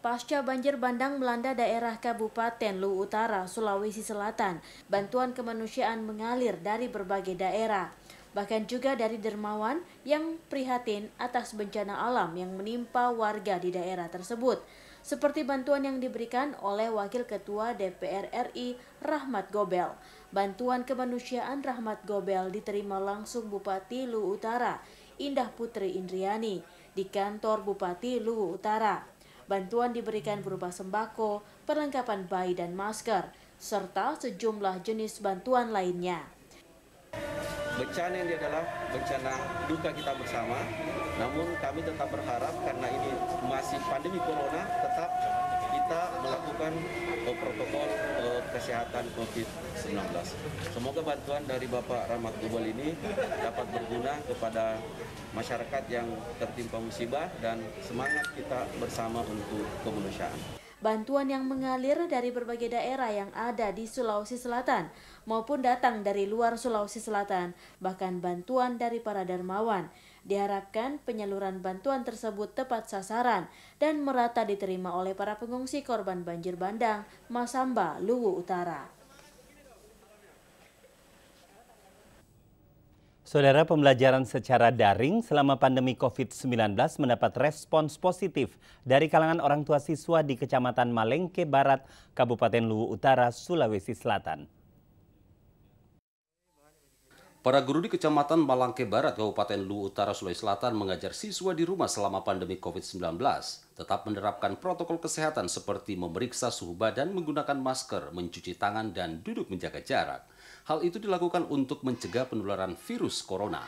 Pasca banjir bandang melanda daerah Kabupaten Luwu Utara, Sulawesi Selatan, bantuan kemanusiaan mengalir dari berbagai daerah. Bahkan juga dari dermawan yang prihatin atas bencana alam yang menimpa warga di daerah tersebut. Seperti bantuan yang diberikan oleh Wakil Ketua DPR RI Rahmat Gobel. Bantuan kemanusiaan Rahmat Gobel diterima langsung Bupati Luwu Utara, Indah Putri Indriani, di kantor Bupati Luwu Utara. Bantuan diberikan berupa sembako, perlengkapan bayi dan masker, serta sejumlah jenis bantuan lainnya. Bencana ini adalah bencana duka kita bersama, namun kami tetap berharap karena ini masih pandemi corona, tetap kita melakukan protokol kesehatan COVID-19. Semoga bantuan dari Bapak Rahmat Gobel ini dapat berguna kepada masyarakat yang tertimpa musibah dan semangat kita bersama untuk kemanusiaan. Bantuan yang mengalir dari berbagai daerah yang ada di Sulawesi Selatan maupun datang dari luar Sulawesi Selatan, bahkan bantuan dari para dermawan. Diharapkan penyaluran bantuan tersebut tepat sasaran dan merata diterima oleh para pengungsi korban banjir bandang Masamba, Luwu Utara. Saudara, pembelajaran secara daring selama pandemi COVID-19 mendapat respons positif dari kalangan orang tua siswa di Kecamatan Malengke Barat, Kabupaten Luwu Utara, Sulawesi Selatan. Para guru di Kecamatan Malengke Barat, Kabupaten Luwu Utara, Sulawesi Selatan mengajar siswa di rumah selama pandemi COVID-19. Tetap menerapkan protokol kesehatan seperti memeriksa suhu badan, menggunakan masker, mencuci tangan, dan duduk menjaga jarak. Hal itu dilakukan untuk mencegah penularan virus corona.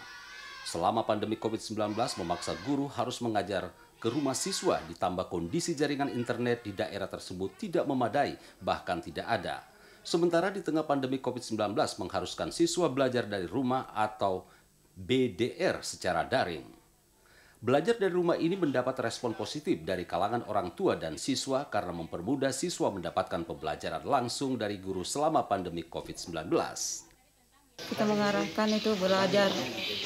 Selama pandemi COVID-19 memaksa guru harus mengajar ke rumah siswa, ditambah kondisi jaringan internet di daerah tersebut tidak memadai, bahkan tidak ada. Sementara di tengah pandemi COVID-19 mengharuskan siswa belajar dari rumah atau BDR secara daring. Belajar dari rumah ini mendapat respon positif dari kalangan orang tua dan siswa karena mempermudah siswa mendapatkan pembelajaran langsung dari guru selama pandemi COVID-19. Kita mengarahkan itu belajar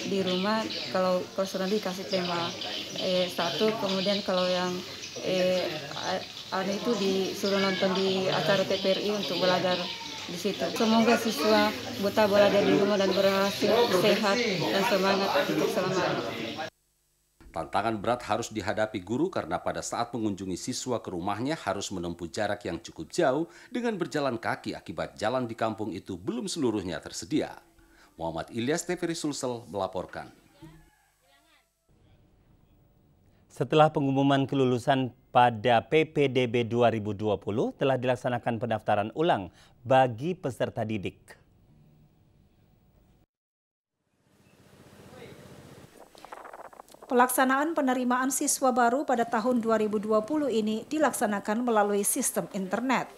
di rumah, kalau sudah dikasih tema satu, kemudian kalau yang itu disuruh nonton di acara TPRI untuk belajar di situ. Semoga siswa betah belajar di rumah dan berhasil sehat dan semangat untuk selamanya. Tantangan berat harus dihadapi guru karena pada saat mengunjungi siswa ke rumahnya harus menempuh jarak yang cukup jauh dengan berjalan kaki akibat jalan di kampung itu belum seluruhnya tersedia. Muhammad Ilyas, TVRI Sulsel melaporkan. Setelah pengumuman kelulusan pada PPDB 2020, telah dilaksanakan pendaftaran ulang bagi peserta didik. Pelaksanaan penerimaan siswa baru pada tahun 2020 ini dilaksanakan melalui sistem internet.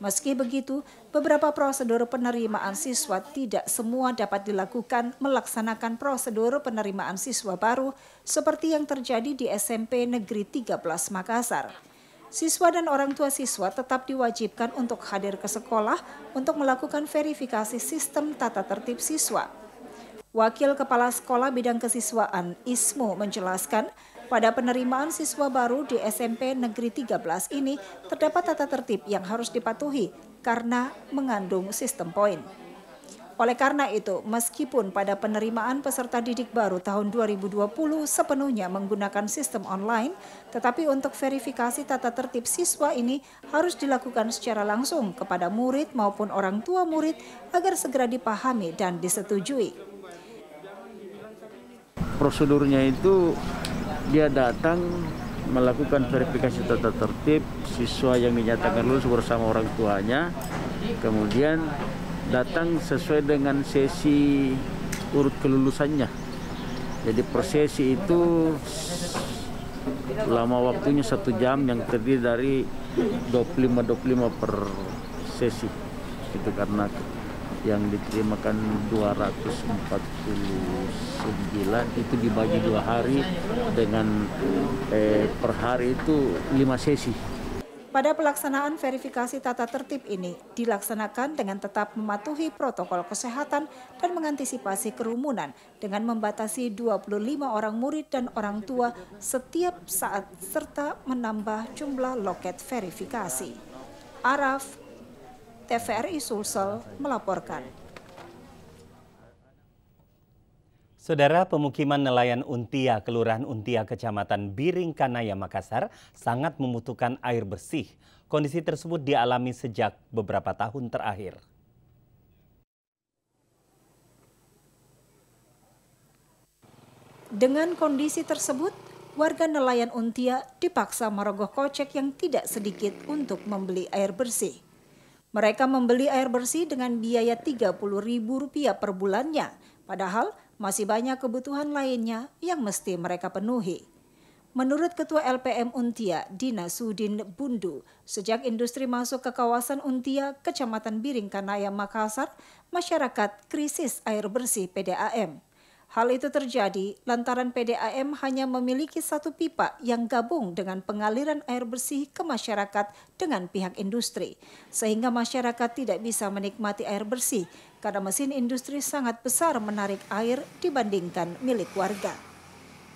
Meski begitu, beberapa prosedur penerimaan siswa tidak semua dapat dilakukan melaksanakan prosedur penerimaan siswa baru seperti yang terjadi di SMP Negeri 13 Makassar. Siswa dan orang tua siswa tetap diwajibkan untuk hadir ke sekolah untuk melakukan verifikasi sistem tata tertib siswa. Wakil Kepala Sekolah Bidang Kesiswaan Ismu menjelaskan, pada penerimaan siswa baru di SMP Negeri 13 ini terdapat tata tertib yang harus dipatuhi karena mengandung sistem poin. Oleh karena itu, meskipun pada penerimaan peserta didik baru tahun 2020 sepenuhnya menggunakan sistem online, tetapi untuk verifikasi tata tertib siswa ini harus dilakukan secara langsung kepada murid maupun orang tua murid agar segera dipahami dan disetujui. Prosedurnya itu dia datang melakukan verifikasi tata tertib siswa yang dinyatakan lulus bersama orang tuanya, kemudian datang sesuai dengan sesi urut kelulusannya. Jadi prosesi itu lama waktunya 1 jam yang terdiri dari 25 per sesi. Itu karena yang diterimakan 249 itu dibagi 2 hari dengan per hari itu 5 sesi. Pada pelaksanaan verifikasi tata tertib ini dilaksanakan dengan tetap mematuhi protokol kesehatan dan mengantisipasi kerumunan dengan membatasi 25 orang murid dan orang tua setiap saat serta menambah jumlah loket verifikasi. Araf, TVRI Sulsel melaporkan. Saudara, pemukiman nelayan Untia, Kelurahan Untia, Kecamatan Biringkanaya, Makassar sangat membutuhkan air bersih. Kondisi tersebut dialami sejak beberapa tahun terakhir. Dengan kondisi tersebut, warga nelayan Untia dipaksa merogoh kocek yang tidak sedikit untuk membeli air bersih. Mereka membeli air bersih dengan biaya Rp30.000 per bulannya, padahal masih banyak kebutuhan lainnya yang mesti mereka penuhi. Menurut Ketua LPM Untia, Dina Sudin Bundu, sejak industri masuk ke kawasan Untia, Kecamatan Biringkanaya, Makassar, masyarakat krisis air bersih PDAM. Hal itu terjadi lantaran PDAM hanya memiliki satu pipa yang gabung dengan pengaliran air bersih ke masyarakat dengan pihak industri, sehingga masyarakat tidak bisa menikmati air bersih karena mesin industri sangat besar menarik air dibandingkan milik warga.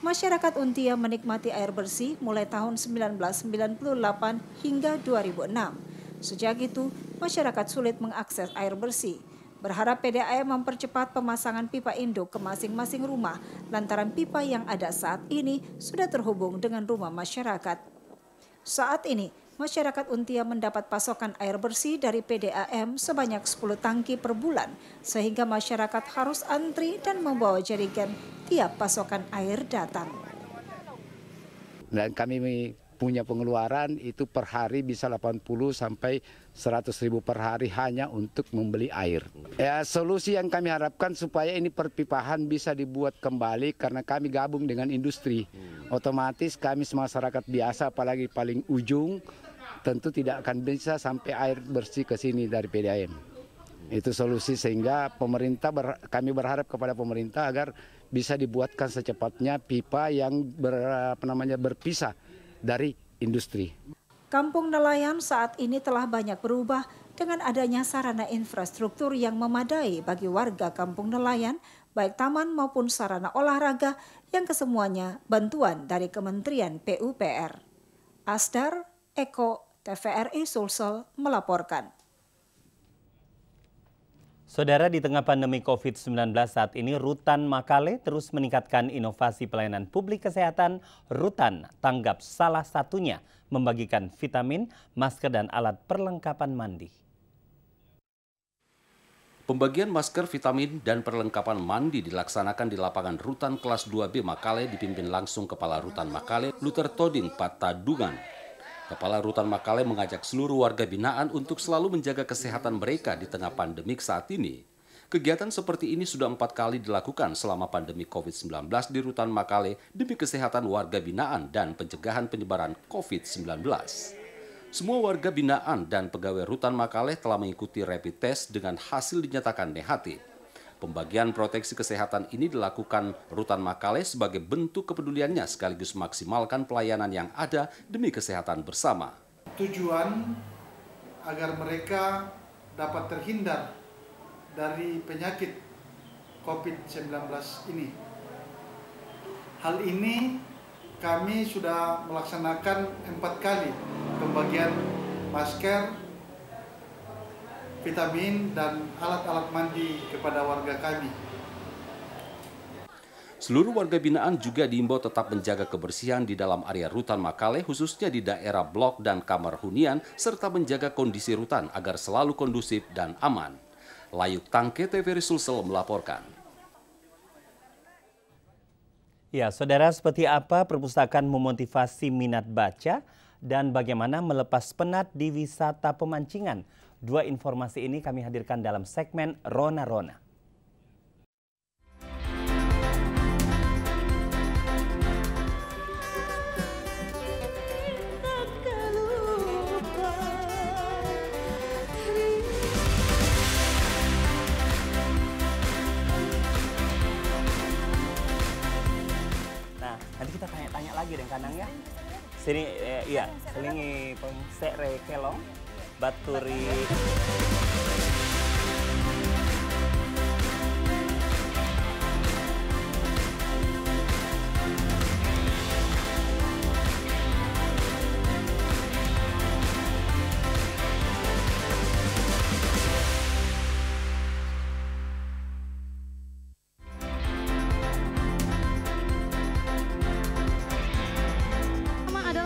Masyarakat Untia menikmati air bersih mulai tahun 1998 hingga 2006. Sejak itu, masyarakat sulit mengakses air bersih. Berharap PDAM mempercepat pemasangan pipa induk ke masing-masing rumah lantaran pipa yang ada saat ini sudah terhubung dengan rumah masyarakat. Saat ini, masyarakat Untia mendapat pasokan air bersih dari PDAM sebanyak 10 tangki per bulan, sehingga masyarakat harus antri dan membawa jerigen tiap pasokan air datang. Dan kami punya pengeluaran itu per hari bisa 80 sampai 100.000 per hari hanya untuk membeli air. Ya, solusi yang kami harapkan supaya ini perpipahan bisa dibuat kembali karena kami gabung dengan industri. Otomatis kami masyarakat biasa apalagi paling ujung tentu tidak akan bisa sampai air bersih ke sini dari PDAM. Itu solusi sehingga pemerintah kami berharap kepada pemerintah agar bisa dibuatkan secepatnya pipa yang berpisah dari industri. Kampung nelayan saat ini telah banyak berubah dengan adanya sarana infrastruktur yang memadai bagi warga kampung nelayan, baik taman maupun sarana olahraga yang kesemuanya bantuan dari Kementerian PUPR. Asdar, Eko, TVRI Sulsel melaporkan. Saudara, di tengah pandemi COVID-19 saat ini, Rutan Makale terus meningkatkan inovasi pelayanan publik kesehatan. Rutan tanggap salah satunya membagikan vitamin, masker, dan alat perlengkapan mandi. Pembagian masker, vitamin, dan perlengkapan mandi dilaksanakan di lapangan Rutan kelas 2B Makale dipimpin langsung Kepala Rutan Makale, Luther Toding Patadungan. Kepala Rutan Makale mengajak seluruh warga binaan untuk selalu menjaga kesehatan mereka di tengah pandemik saat ini. Kegiatan seperti ini sudah 4 kali dilakukan selama pandemi COVID-19 di Rutan Makale demi kesehatan warga binaan dan pencegahan penyebaran COVID-19. Semua warga binaan dan pegawai Rutan Makale telah mengikuti rapid test dengan hasil dinyatakan negatif. Pembagian proteksi kesehatan ini dilakukan Rutan Makale sebagai bentuk kepeduliannya sekaligus maksimalkan pelayanan yang ada demi kesehatan bersama. Tujuan agar mereka dapat terhindar dari penyakit COVID-19 ini. Hal ini kami sudah melaksanakan 4 kali pembagian masker, vitamin, dan alat-alat mandi kepada warga kami. Seluruh warga binaan juga diimbau tetap menjaga kebersihan di dalam area Rutan Makale, khususnya di daerah blok dan kamar hunian, serta menjaga kondisi rutan agar selalu kondusif dan aman. Layuk Tangke, TVRI Sulsel melaporkan. Ya, saudara, seperti apa perpustakaan memotivasi minat baca dan bagaimana melepas penat di wisata pemancingan? Dua informasi ini kami hadirkan dalam segmen Rona-Rona. Nah, nanti kita tanya-tanya lagi deh Kanang ya. Sini iya, selingi pemsek kelong baturi.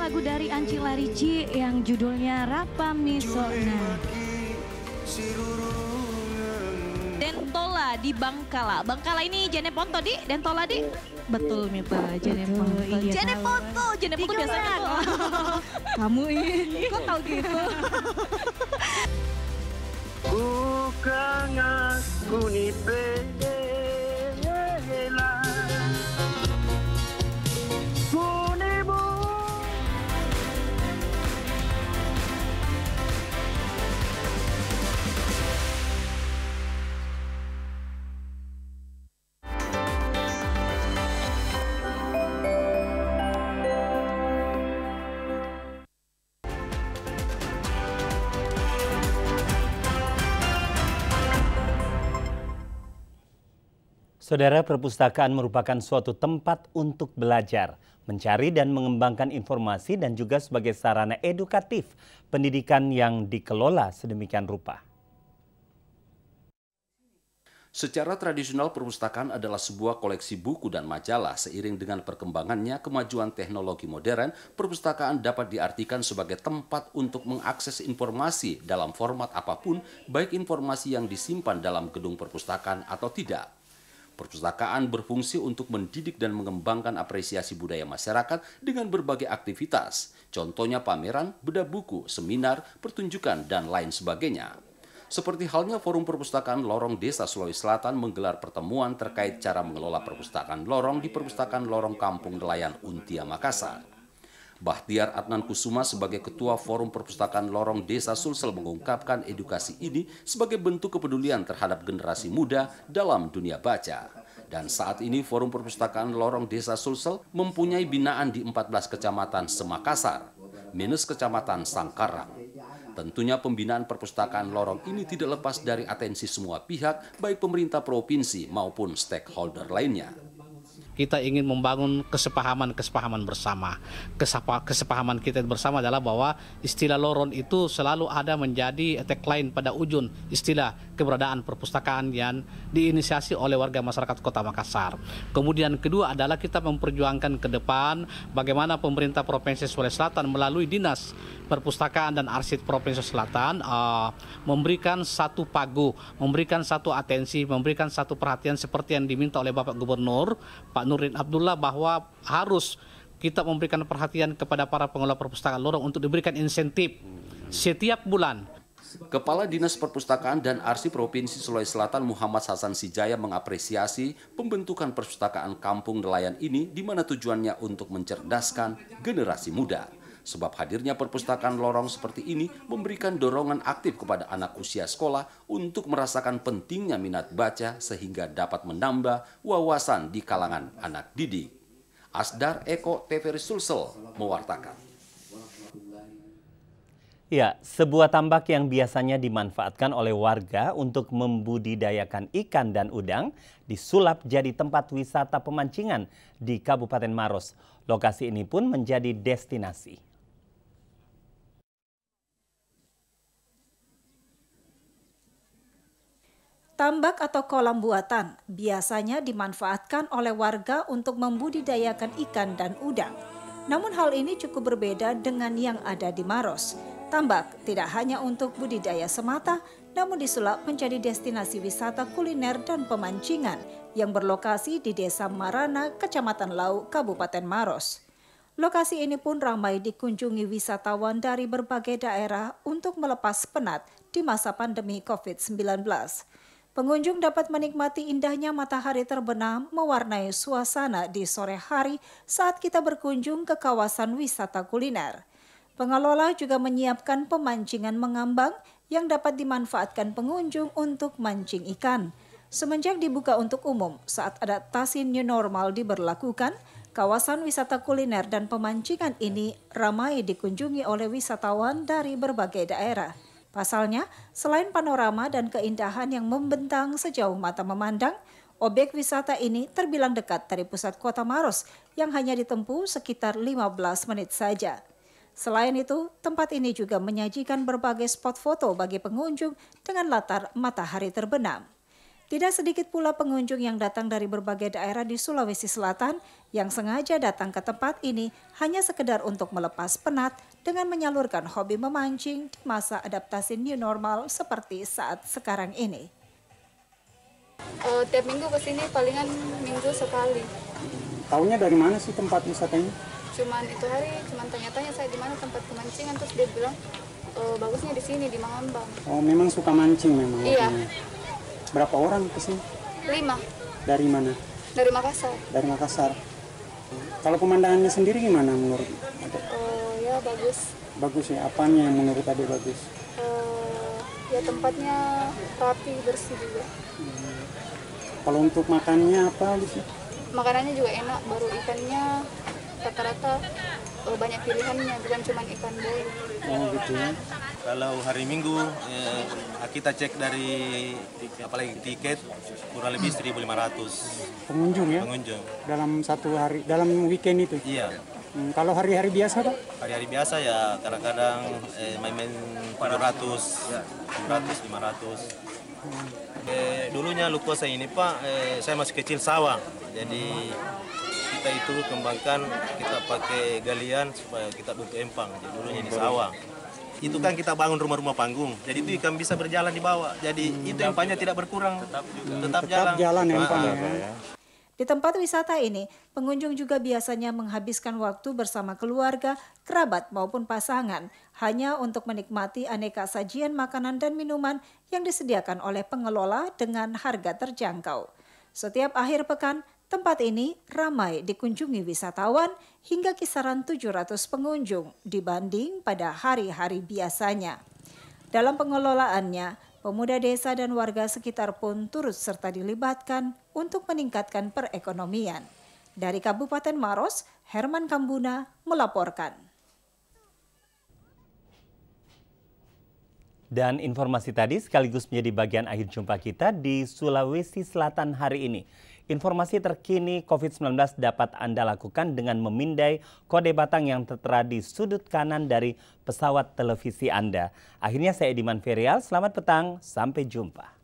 Lagu dari Anci Larici yang judulnya Rapa Misona. Dentola di Bangkala. Bangkala ini Jeneponto di, Dentola di. Betul Mita, Jeneponto. Jeneponto, Jeneponto biasanya tuh. Kamu ini, kok tahu gitu? Bukan aku ni pede. Saudara, perpustakaan merupakan suatu tempat untuk belajar, mencari dan mengembangkan informasi dan juga sebagai sarana edukatif pendidikan yang dikelola sedemikian rupa. Secara tradisional, perpustakaan adalah sebuah koleksi buku dan majalah. Seiring dengan perkembangannya kemajuan teknologi modern, perpustakaan dapat diartikan sebagai tempat untuk mengakses informasi dalam format apapun, baik informasi yang disimpan dalam gedung perpustakaan atau tidak. Perpustakaan berfungsi untuk mendidik dan mengembangkan apresiasi budaya masyarakat dengan berbagai aktivitas, contohnya pameran, bedah buku, seminar, pertunjukan, dan lain sebagainya. Seperti halnya Forum Perpustakaan Lorong Desa Sulawesi Selatan menggelar pertemuan terkait cara mengelola perpustakaan lorong di Perpustakaan Lorong Kampung Nelayan Untia, Makassar. Bahtiar Adnan Kusuma sebagai Ketua Forum Perpustakaan Lorong Desa Sulsel mengungkapkan edukasi ini sebagai bentuk kepedulian terhadap generasi muda dalam dunia baca. Dan saat ini Forum Perpustakaan Lorong Desa Sulsel mempunyai binaan di 14 kecamatan Semakassar, minus kecamatan Sangkarang. Tentunya pembinaan perpustakaan lorong ini tidak lepas dari atensi semua pihak, baik pemerintah provinsi maupun stakeholder lainnya. Kita ingin membangun kesepahaman bersama. Kesepahaman kita bersama adalah bahwa istilah lorong itu selalu ada menjadi tagline pada ujung istilah keberadaan perpustakaan yang diinisiasi oleh warga masyarakat Kota Makassar. Kemudian kedua adalah kita memperjuangkan ke depan bagaimana pemerintah Provinsi Sulawesi Selatan melalui Dinas Perpustakaan dan Arsip Provinsi Selatan memberikan satu pagu, memberikan satu atensi, memberikan satu perhatian seperti yang diminta oleh Bapak Gubernur Pak Nurdin Abdullah, bahwa harus kita memberikan perhatian kepada para pengelola perpustakaan lorong untuk diberikan insentif setiap bulan. Kepala Dinas Perpustakaan dan Arsip Provinsi Sulawesi Selatan Muhammad Hasan Sijaya mengapresiasi pembentukan perpustakaan kampung nelayan ini, di mana tujuannya untuk mencerdaskan generasi muda. Sebab hadirnya perpustakaan lorong seperti ini memberikan dorongan aktif kepada anak usia sekolah untuk merasakan pentingnya minat baca sehingga dapat menambah wawasan di kalangan anak didik. Asdar Eko TVRI Sulsel mewartakan. Ya, sebuah tambak yang biasanya dimanfaatkan oleh warga untuk membudidayakan ikan dan udang disulap jadi tempat wisata pemancingan di Kabupaten Maros. Lokasi ini pun menjadi destinasi. Tambak atau kolam buatan biasanya dimanfaatkan oleh warga untuk membudidayakan ikan dan udang. Namun hal ini cukup berbeda dengan yang ada di Maros. Tambak tidak hanya untuk budidaya semata, namun disulap menjadi destinasi wisata kuliner dan pemancingan yang berlokasi di Desa Marana, Kecamatan Lau, Kabupaten Maros. Lokasi ini pun ramai dikunjungi wisatawan dari berbagai daerah untuk melepas penat di masa pandemi COVID-19. Pengunjung dapat menikmati indahnya matahari terbenam mewarnai suasana di sore hari saat kita berkunjung ke kawasan wisata kuliner. Pengelola juga menyiapkan pemancingan mengambang yang dapat dimanfaatkan pengunjung untuk mancing ikan. Semenjak dibuka untuk umum saat adaptasi new normal diberlakukan, kawasan wisata kuliner dan pemancingan ini ramai dikunjungi oleh wisatawan dari berbagai daerah. Pasalnya, selain panorama dan keindahan yang membentang sejauh mata memandang, objek wisata ini terbilang dekat dari pusat kota Maros yang hanya ditempuh sekitar 15 menit saja. Selain itu, tempat ini juga menyajikan berbagai spot foto bagi pengunjung dengan latar matahari terbenam. Tidak sedikit pula pengunjung yang datang dari berbagai daerah di Sulawesi Selatan yang sengaja datang ke tempat ini hanya sekedar untuk melepas penat dengan menyalurkan hobi memancing di masa adaptasi new normal seperti saat sekarang ini. Tiap minggu ke sini palingan minggu sekali. Taunya dari mana sih tempat wisatanya? Cuman itu hari, cuman tanya-tanya saya di mana tempat pemancingan, terus dia bilang bagusnya di sini di Mangambang. Oh, memang suka mancing memang. Iya. Berapa orang ke sini? 5. Dari mana? Dari Makassar. Dari Makassar. Kalau pemandangannya sendiri gimana menurut? Ya bagus. Bagus ya. Apanya yang menurut Ade bagus? Ya tempatnya rapi, bersih juga. Kalau untuk makannya apa di sini? Makanannya juga enak, baru ikannya rata-rata banyak pilihannya, bukan cuma ikan bolu. Oh gitu ya. Kalau hari Minggu kita cek dari apalagi tiket kurang lebih 1.500 pengunjung ya. Pengunjung. Dalam satu hari, dalam weekend itu. Iya. Kalau hari-hari biasa Pak? Hari-hari biasa ya kadang-kadang main-main 400, 500. Dulunya Lukosa ini Pak, saya masih kecil sawah, jadi kita itu kembangkan, kita pakai galian supaya kita bentuk empang. Jadi dulunya di sawah. Itu kan kita bangun rumah-rumah panggung, jadi itu ikan bisa berjalan di bawah. Jadi itu empangnya tidak berkurang, tetap jalan empang ya. Di tempat wisata ini, pengunjung juga biasanya menghabiskan waktu bersama keluarga, kerabat maupun pasangan, hanya untuk menikmati aneka sajian makanan dan minuman yang disediakan oleh pengelola dengan harga terjangkau. Setiap akhir pekan, tempat ini ramai dikunjungi wisatawan hingga kisaran 700 pengunjung dibanding pada hari-hari biasanya. Dalam pengelolaannya, pemuda desa dan warga sekitar pun turut serta dilibatkan untuk meningkatkan perekonomian. Dari Kabupaten Maros, Herman Kambuna melaporkan. Dan informasi tadi sekaligus menjadi bagian akhir jumpa kita di Sulawesi Selatan hari ini. Informasi terkini COVID-19 dapat Anda lakukan dengan memindai kode batang yang tertera di sudut kanan dari pesawat televisi Anda. Akhirnya saya Ediman Ferial, selamat petang, sampai jumpa.